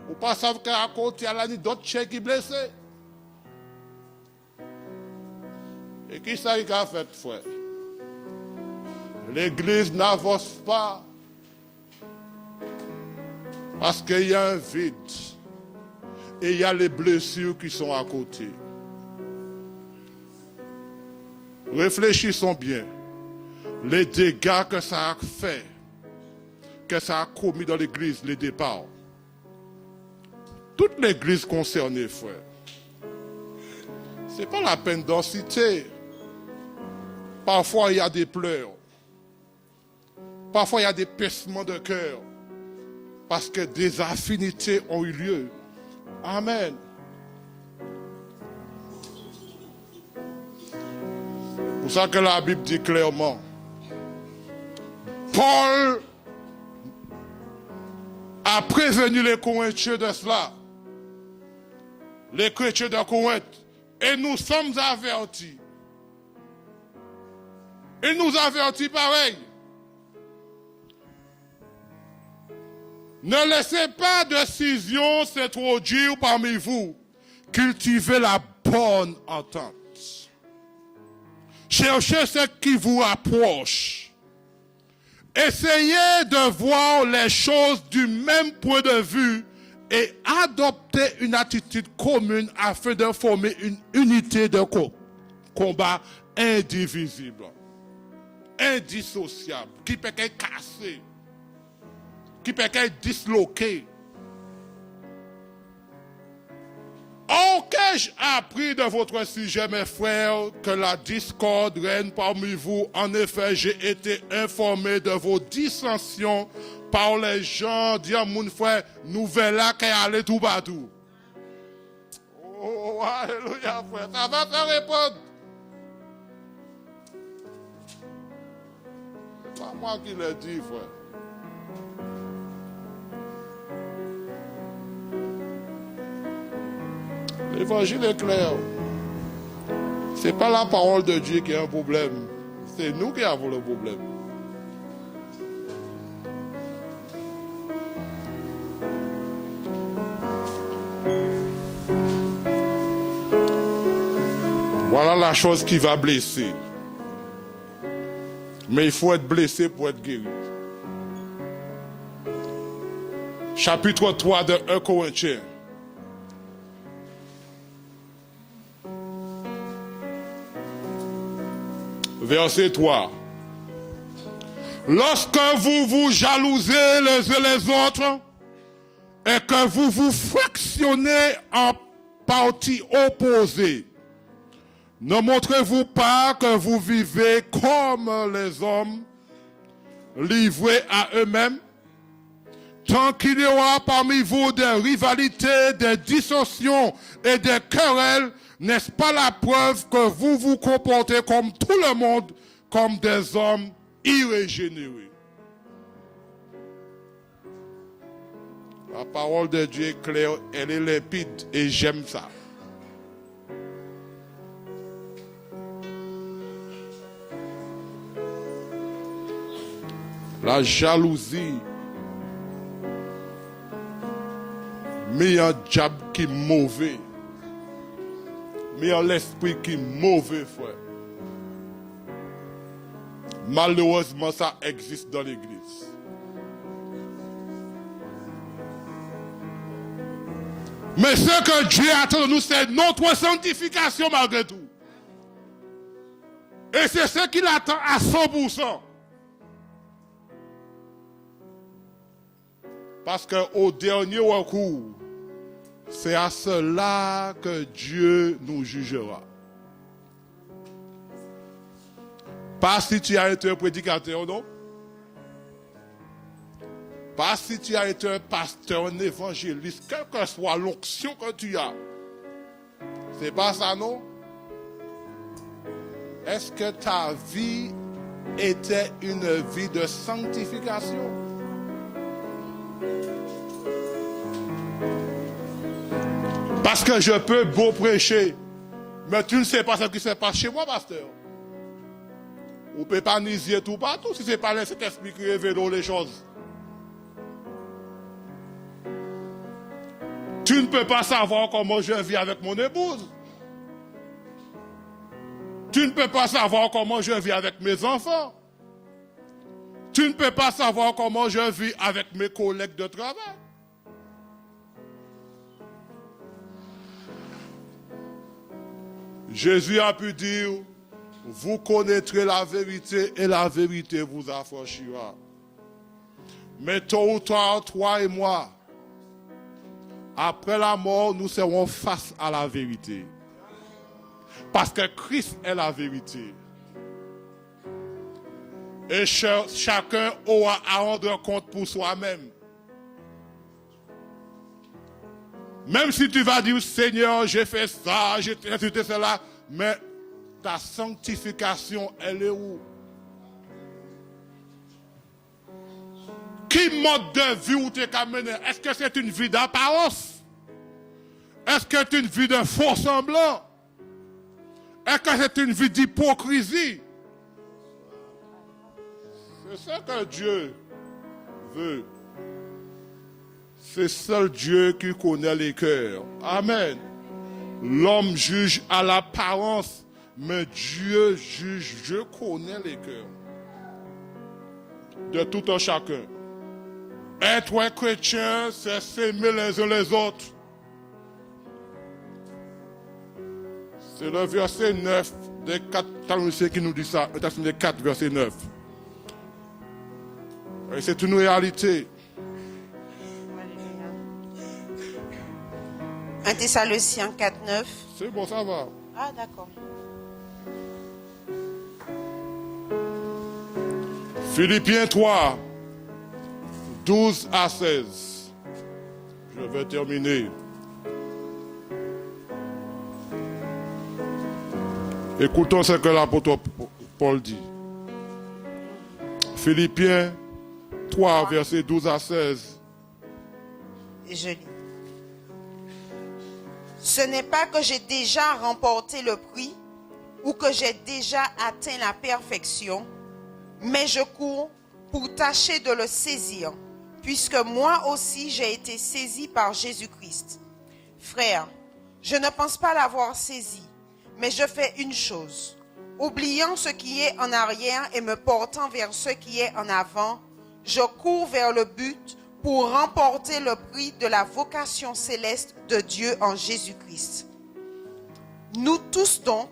Speaker 1: Ou pas savoir qu'à côté, il y a d'autres chèques qui blessés. Et qui ça y a fait, frère? L'église n'avance pas parce qu'il y a un vide et il y a les blessures qui sont à côté. Réfléchissons bien. Les dégâts que ça a fait, que ça a commis dans l'église, les départs. Toute l'église concernée, frère. Ce n'est pas la peine d'en citer. Parfois, il y a des pleurs. Parfois, il y a des pincements de cœur. Parce que des affinités ont eu lieu. Amen. C'est pour ça que la Bible dit clairement. Paul a prévenu les Corinthiens de cela. Les chrétiens de Corinthe. Et nous sommes avertis. Il nous avertit pareil. Ne laissez pas de scission s'introduire parmi vous. Cultivez la bonne entente. Cherchez ce qui vous rapproche. Essayez de voir les choses du même point de vue et adopter une attitude commune afin de former une unité de combat indivisible, indissociable, qui peut être cassée, qui peut être disloquée. Aucun Ai-je appris de votre sujet, mes frères, que la discorde règne parmi vous? En effet, j'ai été informé de vos dissensions par les gens. Dire, mon frère, nouvelle là qui allait tout partout. Oh, alléluia, frère. Ça va te répondre. C'est pas moi qui l'ai dit, frère. L'évangile est clair. Ce n'est pas la parole de Dieu qui est un problème. C'est nous qui avons le problème. Voilà la chose qui va blesser. Mais il faut être blessé pour être guéri. Chapitre 3 de 1 Corinthiens. Verset 3. Lorsque vous vous jalousez les uns les autres et que vous vous fractionnez en parties opposées, ne montrez-vous pas que vous vivez comme les hommes, livrés à eux-mêmes? Tant qu'il y aura parmi vous des rivalités, des dissensions et des querelles, n'est-ce pas la preuve que vous vous comportez comme tout le monde, comme des hommes irrégénérés? La parole de Dieu est claire, elle est limpide et j'aime ça. La jalousie, mais un diable qui est mauvais. Mais l'esprit qui est mauvais, frère. Malheureusement, ça existe dans l'église. Mais ce que Dieu attend de nous, c'est notre sanctification malgré tout. Et c'est ce qu'il attend à 100%. Parce qu'au dernier recours, c'est à cela que Dieu nous jugera. Pas si tu as été un prédicateur, non? Pas si tu as été un pasteur, un évangéliste, quelle que soit l'onction que tu as. C'est pas ça, non? Est-ce que ta vie était une vie de sanctification? Parce que je peux beau prêcher, mais tu ne sais pas ce qui se passe chez moi, pasteur. On ne peut pas nier tout partout si ce n'est pas le Saint-Esprit qui révèle les choses. Tu ne peux pas savoir comment je vis avec mon épouse. Tu ne peux pas savoir comment je vis avec mes enfants. Tu ne peux pas savoir comment je vis avec mes collègues de travail. Jésus a pu dire, vous connaîtrez la vérité et la vérité vous affranchira. Mais tôt ou tard, toi et moi, après la mort, nous serons face à la vérité. Parce que Christ est la vérité. Et chacun aura à rendre compte pour soi-même. Même si tu vas dire, Seigneur, j'ai fait ça, j'ai fait cela, mais ta sanctification, elle est où? Qui mode de vie où tu es amené? Est-ce que c'est une vie d'apparence? Est-ce que c'est une vie de faux semblant? Est-ce que c'est une vie d'hypocrisie? C'est ça que Dieu veut. C'est seul Dieu qui connaît les cœurs. Amen. L'homme juge à l'apparence, mais Dieu juge, je connais les cœurs. De tout un chacun. Être un chrétien, c'est s'aimer les uns les autres. C'est le verset 9 des 4 Thessaloniciens qui nous dit ça. Le Thessaloniciens 4, verset 9. Et c'est une réalité.
Speaker 2: 1 Thessaloniciens 4, 9.
Speaker 1: C'est bon, ça va.
Speaker 2: Ah, d'accord.
Speaker 1: Philippiens 3, 12 à 16. Je vais terminer. Écoutons ce que l'apôtre Paul dit. Philippiens 3, versets 12 à 16.
Speaker 2: Et je lis. Ce n'est pas que j'ai déjà remporté le prix ou que j'ai déjà atteint la perfection, mais je cours pour tâcher de le saisir, puisque moi aussi j'ai été saisi par Jésus-Christ. Frères, je ne pense pas l'avoir saisi, mais je fais une chose. Oubliant ce qui est en arrière et me portant vers ce qui est en avant, je cours vers le but pour remporter le prix de la vocation céleste de Dieu en Jésus-Christ. Nous tous donc,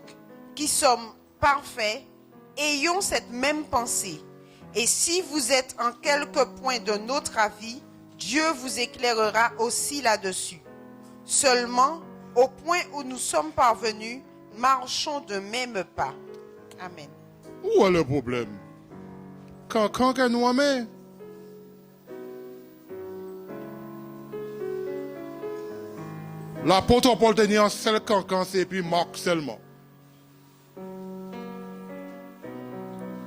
Speaker 2: qui sommes parfaits, ayons cette même pensée. Et si vous êtes en quelque point de notre avis, Dieu vous éclairera aussi là-dessus. Seulement, au point où nous sommes parvenus, marchons de même pas. Amen.
Speaker 1: Où est le problème? Quand que nous aimons? L'apôtre Paul tenait un seul cancan, c'est puis Marc seulement.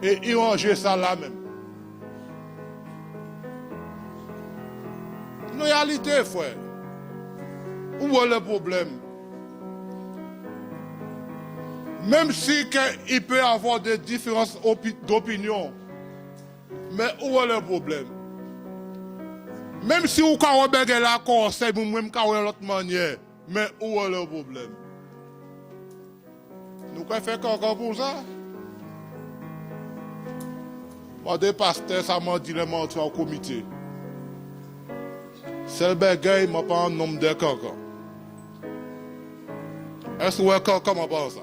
Speaker 1: Et il rangeait ça là même. Une réalité, frère. Où est le problème? Même si il peut y avoir des différences d'opinion, mais où est le problème? Même si vous avez la conseil, vous même de l'autre manière, mais où est le problème? Nous pouvons faire encore pour ça? Moi, des pasteurs, ça m'a dit, les mentir au comité. C'est le bagage, il m'a pas un nombre de cancans. Est-ce que vous avez cancan, m'a pas ça?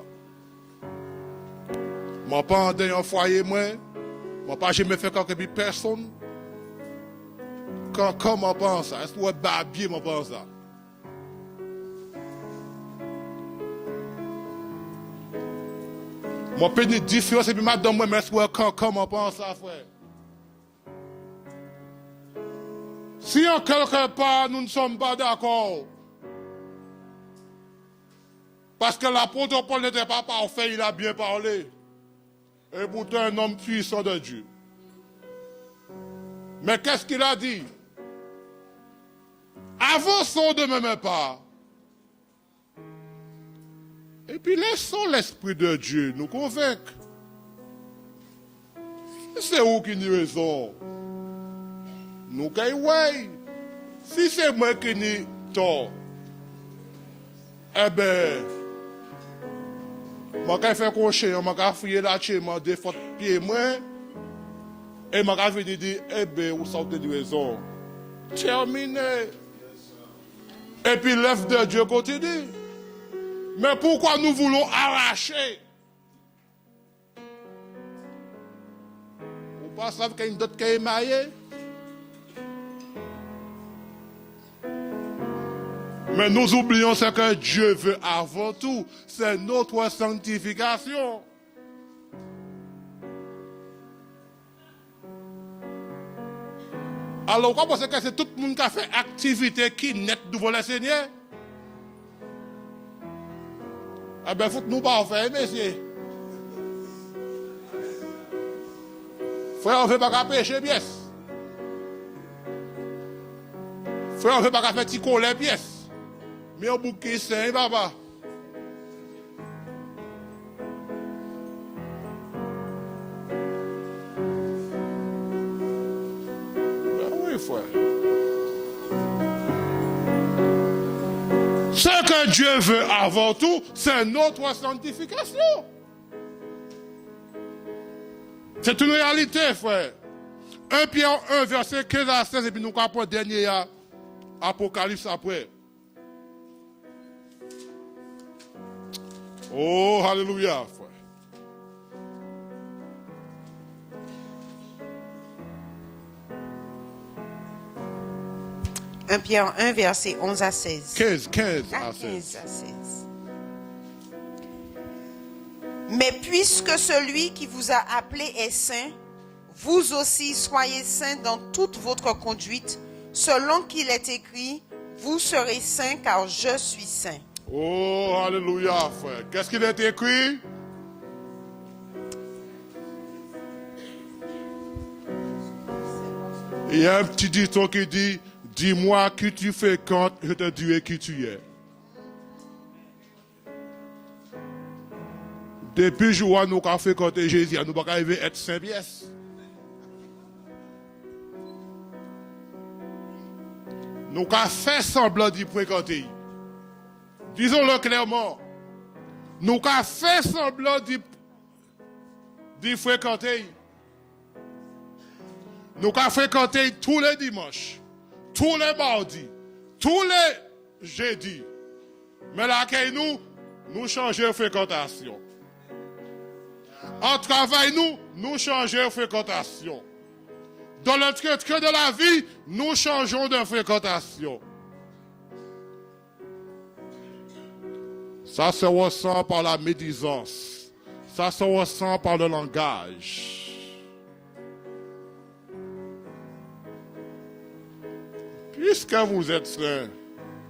Speaker 1: M'a pas dans un foyer, moi. M'a pas jamais fait cancan puis personne. Cancan, m'a pas ça. Est-ce que vous avez babier, m'a pas ça? Moi, je une différence et puis madame, moi, mais est-ce que vous avez cancan, m'a pas ça, frère? Si en quelque part nous ne sommes pas d'accord, parce que l'apôtre Paul n'était pas parfait, il a bien parlé. Et pourtant un homme puissant de Dieu. Mais qu'est-ce qu'il a dit? Avançons de même pas. Et puis laissons l'Esprit de Dieu nous convaincre. C'est où qui nous raison? Nous ouais. Si c'est moi qui n'y tort, eh bien, je vais faire coucher, je vais fouiller la chez moi, des fautes pieds, moi, et je vais venir dire, eh bien, vous sortez de raison. Terminé. Et puis l'œuvre de Dieu continue. Mais pourquoi nous voulons arracher? Vous pensez qu'il y a une autre qui est émaillée? Mais nous oublions ce que Dieu veut avant tout, c'est notre sanctification. Alors, vous pensez que c'est tout le monde qui a fait activité qui net devant le Seigneur? Eh bien, faut que nous pas faire, messieurs. Frère, on ne veut pas pécher pièces. Frère, on ne veut pas faire petit collet pièces. Mais on bouquet saint, papa. Oui, frère. Ce que Dieu veut avant tout, c'est notre sanctification. C'est une réalité, frère. 1 Pierre 1, verset 15 à 16, et puis nous avons le dernier Apocalypse après. Oh, alléluia, frère.
Speaker 2: 1 Pierre 1, verset 11 à 16.
Speaker 1: 15
Speaker 2: Ah,
Speaker 1: à 16.
Speaker 2: 15 à 16. Mais puisque celui qui vous a appelé est saint, vous aussi soyez saints dans toute votre conduite, selon qu'il est écrit, vous serez saints car je suis saint.
Speaker 1: Oh, alléluia, frère. Qu'est-ce qu'il est écrit? Il y a un petit dicton qui dit, dis-moi qui tu fréquentes, je te dirai qui tu es. Depuis le jour où nous avons fréquenté Jésus, nous ne pouvons pas arriver à être saint pièce. Nous avons fait semblant d'y fréquenter. Disons-le clairement. Nous avons fait semblant d'y fréquenter. Nous avons fréquenté tous les dimanches, tous les mardis, tous les jeudis. Mais là, nous changeons de fréquentation. En travail, nous changeons de fréquentation. Dans le train de la vie, nous changeons de fréquentation. Ça se ressent par la médisance. Ça se ressent par le langage. Puisque vous êtes saints,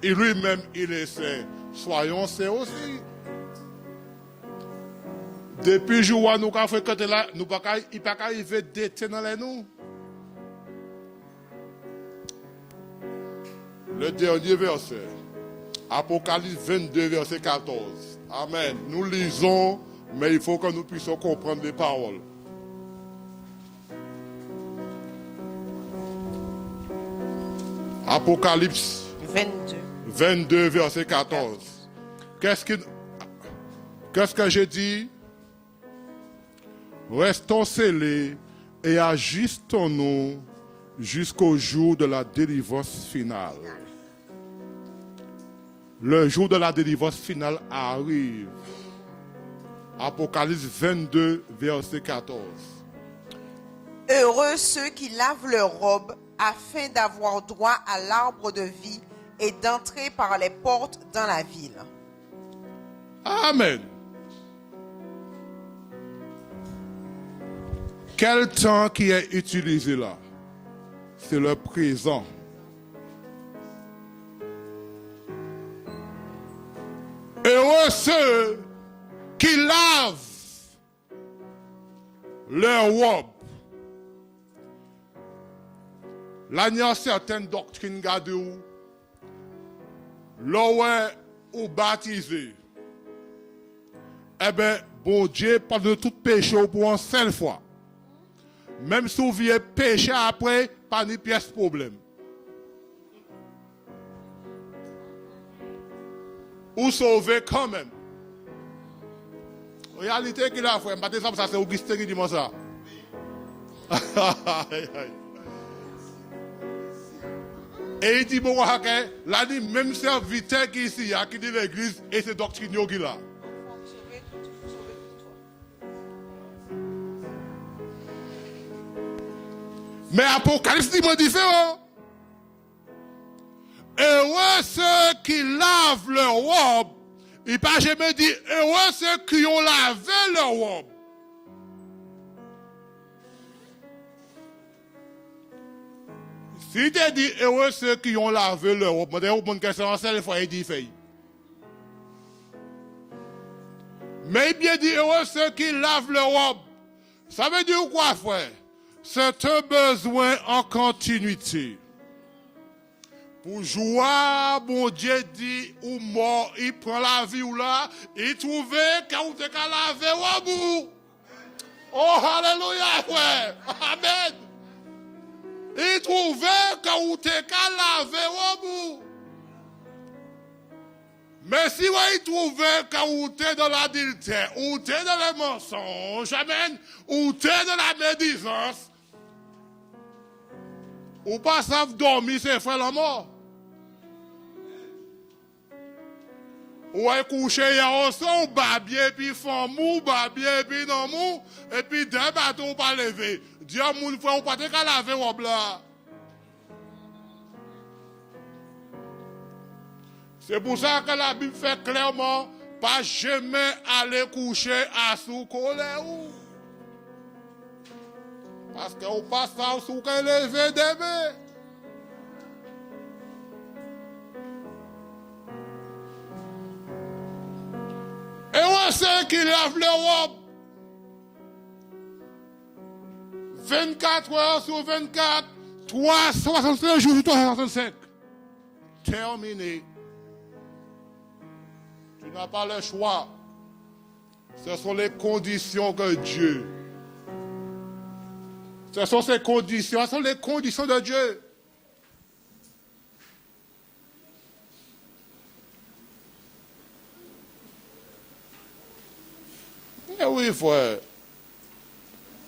Speaker 1: et lui-même il est saint, soyons saints aussi. Depuis le jour où nous avons fréquenté là, il ne peut pas arriver d'été dans les nous. Le dernier verset, Apocalypse 22, verset 14. Amen. Nous lisons, mais il faut que nous puissions comprendre les paroles. Apocalypse 22, verset 14. Qu'est-ce que j'ai dit? Restons scellés et ajustons-nous jusqu'au jour de la délivrance finale. Le jour de la délivrance finale arrive. Apocalypse 22, verset 14.
Speaker 2: Heureux ceux qui lavent leurs robes afin d'avoir droit à l'arbre de vie et d'entrer par les portes dans la ville.
Speaker 1: Amen. Quel temps qui est utilisé là? C'est le présent. Heureux ceux qui lavent leur robe. Là, il y a certaines doctrines gardées où l'on ou baptisé. Eh bien, bon Dieu parle de tout péché pour une seule fois. Même si vous vivez péché après, pas ni pièce problème. Ou sauver quand même. En réalité, qu'il a fait, ça c'est Augustin qui dit ça. Et il dit, bon, là, même serviteur qui ici, qui dit l'église, et c'est doctrine qui là. Mais Apocalypse dit différent. Heureux ceux qui lavent leur robe. Il n'a pas jamais dit heureux ceux qui ont lavé leur robe. Si tu dis heureux ceux qui ont lavé leur robe, je vais une question seule fois, il dit fait. Mais il bien dit heureux ceux qui lavent leur robe. Ça veut dire quoi, frère? C'est un besoin en continuité. Pour jouer, mon Dieu dit, ou mort, il prend la vie ou là, il trouve qu'on te laver robe. Oh, alléluia, frère. Amen. Il trouvait qu'on te laver robe. Mais si il trouvait qu'on te dans l'adultère, ou te dans le mensonge, amen, ou te dans la médisance, ou pas savent dormir, c'est faire la mort. Ou est couché, il y a un son, babier, puis femme mou, babier, puis non mou, et puis deux bateaux pas lever. Dieu, mon frère, ou pas te laver robe là. C'est pour ça que la Bible fait clairement, pas jamais aller coucher à sous colère. Parce qu'on passe à sous qu'elle levé demain. Et on sait qu'il lave l'Europe 24 heures sur 24, 365 jours sur 365. Terminé. Tu n'as pas le choix. Ce sont les conditions que Dieu. Ce sont ces conditions, ce sont les conditions de Dieu. Et oui, frère.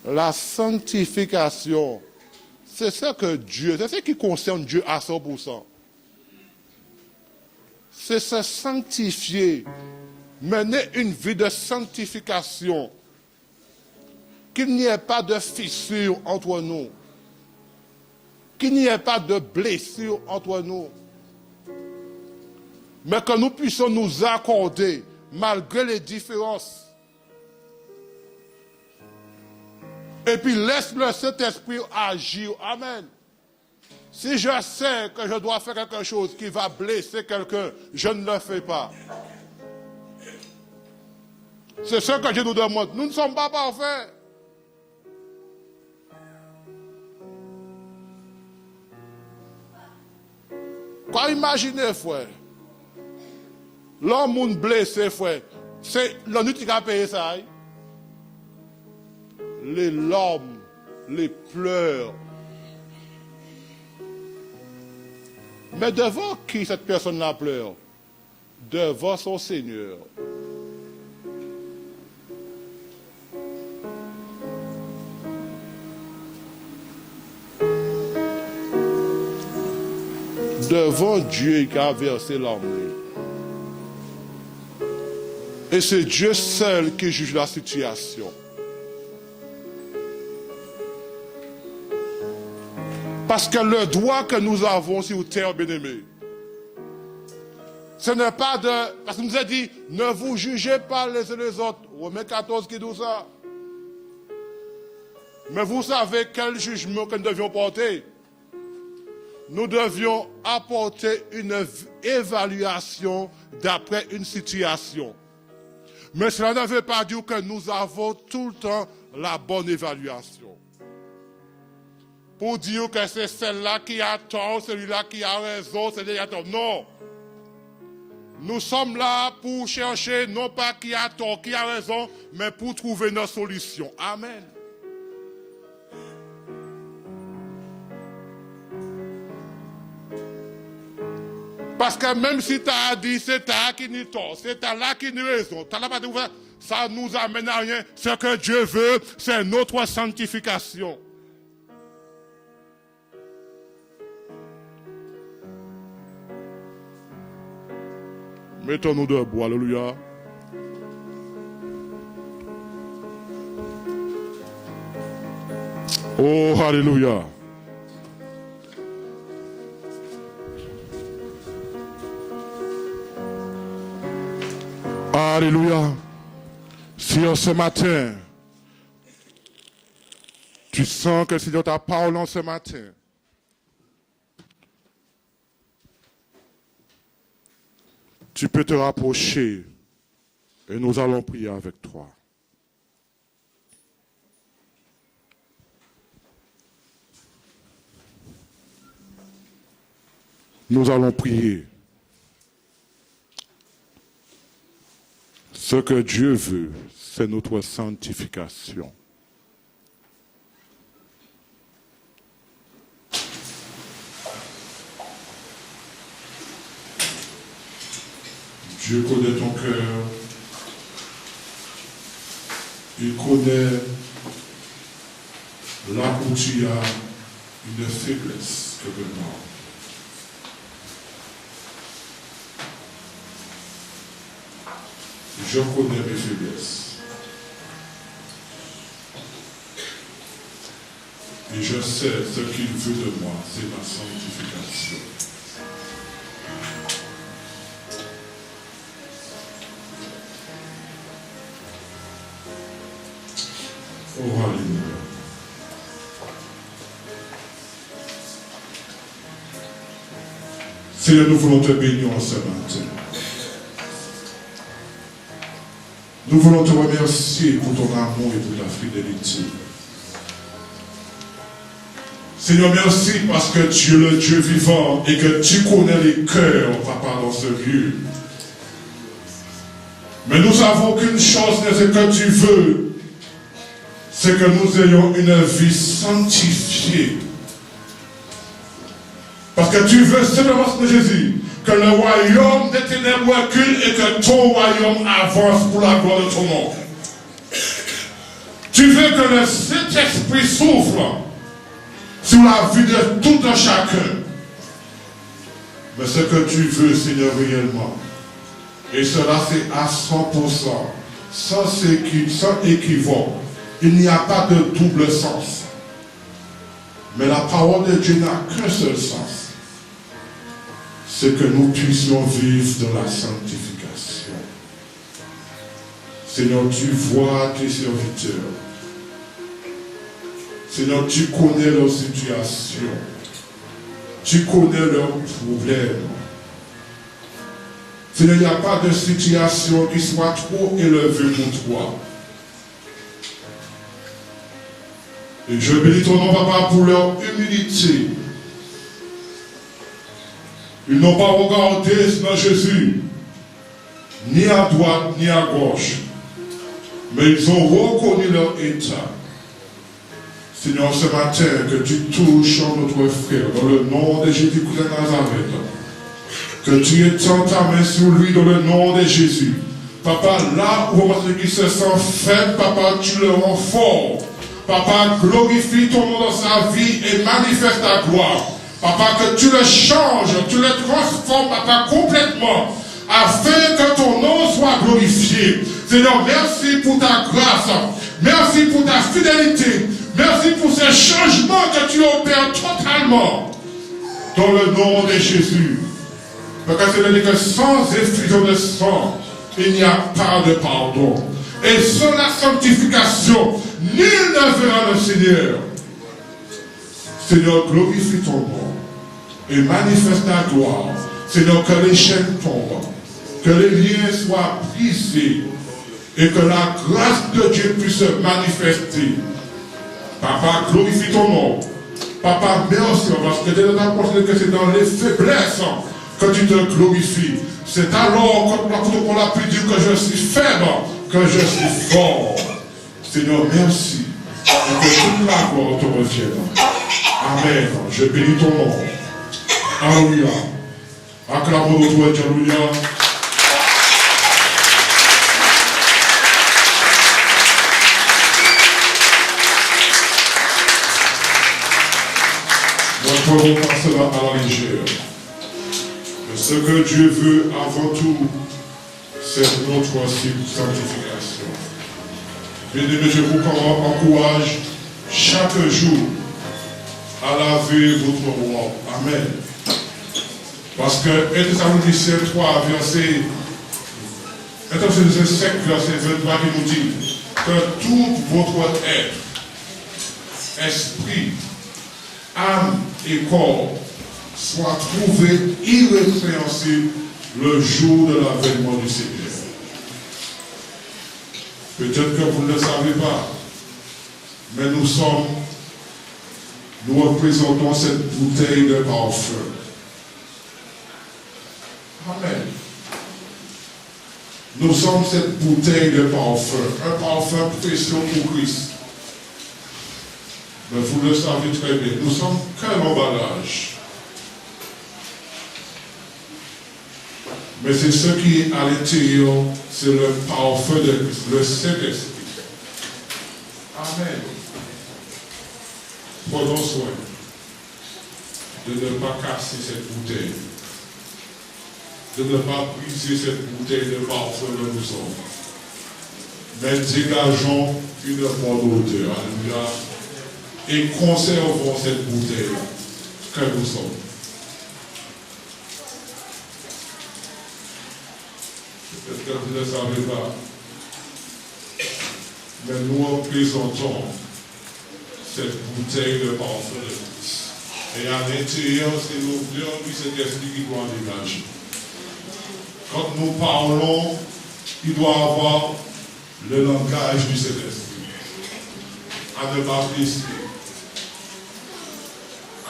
Speaker 1: La sanctification, c'est ce que Dieu, c'est ce qui concerne Dieu à 100%. C'est se sanctifier, mener une vie de sanctification, qu'il n'y ait pas de fissure entre nous, qu'il n'y ait pas de blessure entre nous, mais que nous puissions nous accorder, malgré les différences. Et puis laisse le Saint-Esprit agir. Amen. Si je sais que je dois faire quelque chose qui va blesser quelqu'un, je ne le fais pas. C'est ce que Dieu nous demande. Nous ne sommes pas parfaits. Quand imaginez, frère, l'homme blessé, frère, c'est l'homme qui a payé ça. Les larmes, les pleurs. Mais devant qui cette personne-là pleure? Devant son Seigneur. Devant Dieu qui a versé l'arme. Et c'est Dieu seul qui juge la situation. Parce que le droit que nous avons sur terre, bien-aimés, ce n'est pas de... Parce qu'il nous a dit, ne vous jugez pas les uns les autres. Romains 14 qui dit ça. Mais vous savez quel jugement que nous devions porter? Nous devions apporter une évaluation d'après une situation. Mais cela ne veut pas dire que nous avons tout le temps la bonne évaluation. Pour dire que c'est celle-là qui a tort, celui-là qui a raison, celui-là qui a tort. Non. Nous sommes là pour chercher non pas qui a tort, qui a raison, mais pour trouver nos solutions. Amen. Parce que même si tu as dit c'est ta qui n'a tort, c'est ta là qui n'a raison, ça ne nous amène à rien. Ce que Dieu veut, c'est notre sanctification. Mettons-nous debout, alléluia. Oh, alléluia. Alléluia. Si en ce matin, tu sens que le Seigneur t'a parlé en ce matin, tu peux te rapprocher et nous allons prier avec toi. Nous allons prier. Ce que Dieu veut, c'est notre sanctification. Dieu connaît ton cœur. Il connaît là où tu as une faiblesse quelque part. Je connais mes faiblesses. Et je sais ce qu'il veut de moi, c'est ma sanctification. Oh, alléluia. Seigneur, nous voulons te bénir en ce matin. Nous voulons te remercier pour ton amour et pour ta fidélité. Seigneur, merci parce que tu es le Dieu vivant et que tu connais les cœurs, papa, dans ce lieu. Mais nous savons qu'une chose, c'est que tu veux, c'est que nous ayons une vie sanctifiée. Parce que tu veux simplement, Seigneur Jésus, que le royaume des ténèbres recule et que ton royaume avance pour la gloire de ton nom. Tu veux que le Saint-Esprit souffle sur la vie de tout un chacun. Mais ce que tu veux, Seigneur, réellement, et cela c'est à 100%, sans équivoque, il n'y a pas de double sens. Mais la parole de Dieu n'a qu'un seul sens. C'est que nous puissions vivre dans la sanctification. Seigneur, tu vois tes serviteurs. Seigneur, tu connais leur situation. Tu connais leurs problèmes. Seigneur, il n'y a pas de situation qui soit trop élevée pour toi. Et je bénis ton nom, papa, pour leur humilité. Ils n'ont pas regardé dans Jésus, ni à droite, ni à gauche. Mais ils ont reconnu leur état. Seigneur, ce matin, que tu touches notre frère dans le nom de Jésus-Christ de Nazareth. Que tu étends ta main sur lui dans le nom de Jésus. Papa, là où il se sent faible, papa, tu le rends fort. Papa, glorifie ton nom dans sa vie et manifeste ta gloire. Papa, que tu le changes, tu le transformes, papa, complètement, afin que ton nom soit glorifié. Seigneur, merci pour ta grâce, merci pour ta fidélité, merci pour ce changement que tu opères totalement, dans le nom de Jésus. Parce que c'est dire que sans effusion de sang, il n'y a pas de pardon. Et sans la sanctification, nul ne verra le Seigneur. Seigneur, glorifie ton nom et manifeste ta gloire. Seigneur, que les chaînes tombent, que les liens soient brisés et que la grâce de Dieu puisse se manifester. Papa, glorifie ton nom. Papa, merci, parce que tu as pensé que c'est dans les faiblesses que tu te glorifies. C'est alors qu'on a pu dire que je suis faible, que je suis fort. Seigneur, merci. Et que toute la gloire te revienne. Amen. Je bénis ton nom. Alléluia. Acclamons notre Dieu. Alléluia. Nous pouvons passer à la légère. Mais ce que Dieu veut avant tout, c'est notre sanctification. Bien-aimés, je vous encourage chaque jour à laver votre roi. Amen. Parce que 1 Thessaloniciens 3, verset 5, verset 23, qui nous dit que tout votre être, esprit, âme et corps soit trouvé irrépréhensible le jour de l'avènement du Seigneur. Peut-être que vous ne le savez pas, mais nous représentons cette bouteille de parfum. Amen. Nous sommes cette bouteille de parfum, un parfum précieux pour Christ. Mais vous le savez très bien, nous sommes qu'un emballage. Mais c'est ce qui est à l'intérieur, c'est le parfum de Christ, le Saint-Esprit. Amen. Prenons soin de ne pas casser cette bouteille, de ne pas briser cette bouteille de parfum que nous sommes. Mais dégageons une bonne odeur. Alléluia. Et conservons cette bouteille que nous sommes. Peut-être que vous ne savez pas, Mais nous représentons cette bouteille de parfum de Christ. Et à l'intérieur, c'est l'odeur du Saint-Esprit qui doit dégager. Quand nous parlons, il doit avoir le langage du Saint-Esprit. À ne pas blesser,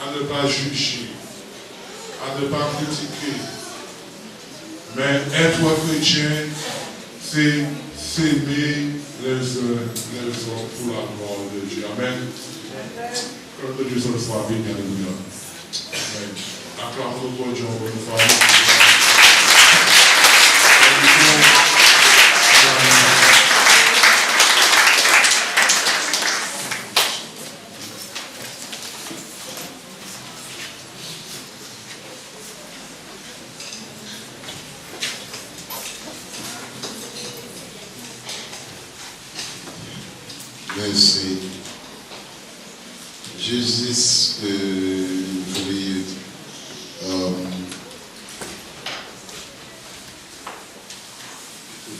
Speaker 1: à ne pas juger, à ne pas critiquer. Mais être chrétien, c'est s'aimer les uns les autres pour la gloire de Dieu. Amen. Que Dieu soit béni. Alléluia. Amen. Acclamons pour Dieu encore une fois.
Speaker 3: Merci. Jésus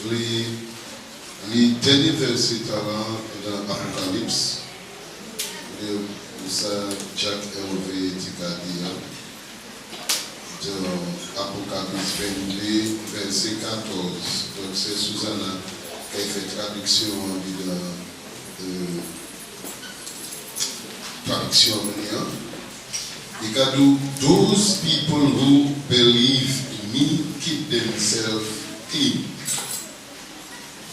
Speaker 3: voulait les derniers versets dans l'Apocalypse, ça Jacques Hervé Ticadia, de Apocalypse 22, verset 14. Donc c'est Susanna qui a fait traduction de traduction en those people who believe in me keep themselves clean.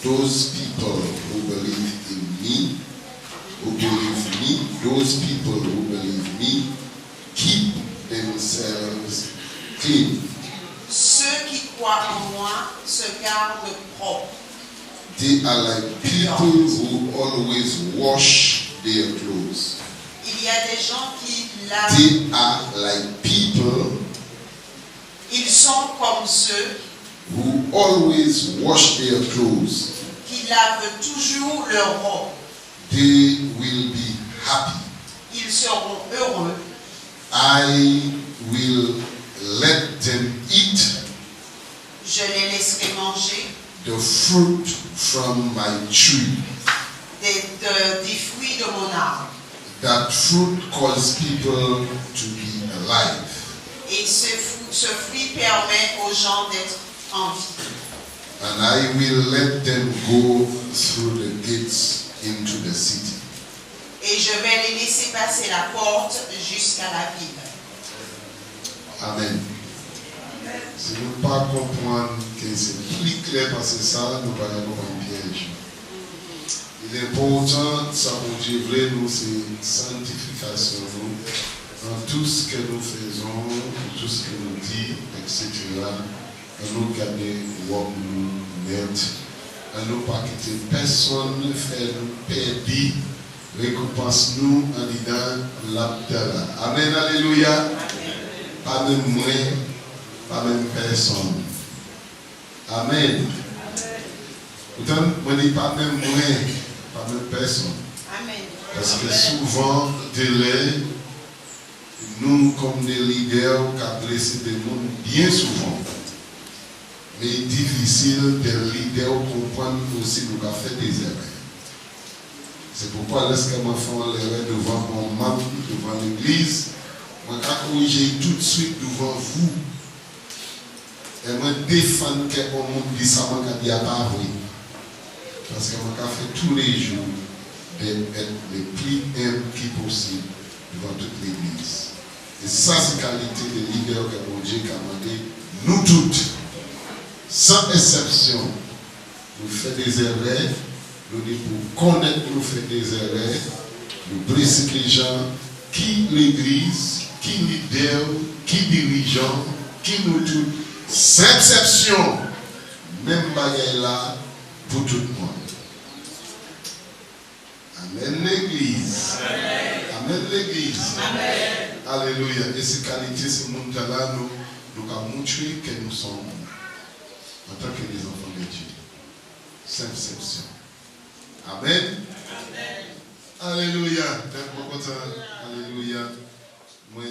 Speaker 3: Those people who believe in me, those people who believe me, keep themselves clean.
Speaker 2: Ceux qui croient en moi se gardent propres.
Speaker 3: They are like people who always wash their clothes.
Speaker 2: Il y a des gens qui lavent.
Speaker 3: They are like people
Speaker 2: Ils sont comme ceux
Speaker 3: who always wash their clothes.
Speaker 2: qui lavent toujours leur robe.
Speaker 3: They will be happy.
Speaker 2: Ils seront heureux.
Speaker 3: I will let them eat
Speaker 2: Je les laisserai manger
Speaker 3: the fruit from my tree.
Speaker 2: des fruits de mon arbre.
Speaker 3: That fruit causes people to be alive.
Speaker 2: Et ce fruit permet aux gens d'être en vie.
Speaker 3: And I will let them go through the gates into the city.
Speaker 2: Et je vais les laisser passer la porte jusqu'à la ville.
Speaker 3: Amen. Si nous ne pas comprendre que c'est plus clair parce que ça, nous allons avoir un piège. Il est important, ça pour Dieu voulait nous, c'est sanctification dans tout ce que nous faisons, tout ce que nous disons, etc. À nous garder nous net, à nous pas quitter personne, faire nous perdre, récompense nous en disant l'abdallah. Amen, alléluia. Pas même moi, pas même personne. Amen. Pourtant, moi je dis pas même moi, pas même personne.
Speaker 2: Amen.
Speaker 3: Parce que souvent, nous comme des leaders qui adressent des mondes bien souvent. Mais difficile des leaders comprendre aussi nous avons fait des erreurs. C'est pourquoi lorsque moi fais l'erreur devant mon membre, devant l'église, moi je corrige tout de suite devant vous. Et moi défendre que mon monde dit ça, moi je dis pas vrai. Parce que moi je fais tous les jours d'être le plus humble qui possible devant toute l'église. Et ça c'est la qualité de leader que mon Dieu a demandé, nous toutes. Sans exception, nous faisons des erreurs, nous disons pour connaître nous faisons des erreurs, nous blessons les gens, qui l'église, qui leader, qui dirigeant, qui nous tout, sans exception, même bagaille là pour tout le monde. Amen l'église. Amen l'église.
Speaker 2: Amen.
Speaker 3: Alléluia. Et ces qualités, ce monde-là, nous avons montré que nous sommes en tant que les enfants de Dieu. Sans exception. Amen. Amen. Alléluia. Alléluia. Moi,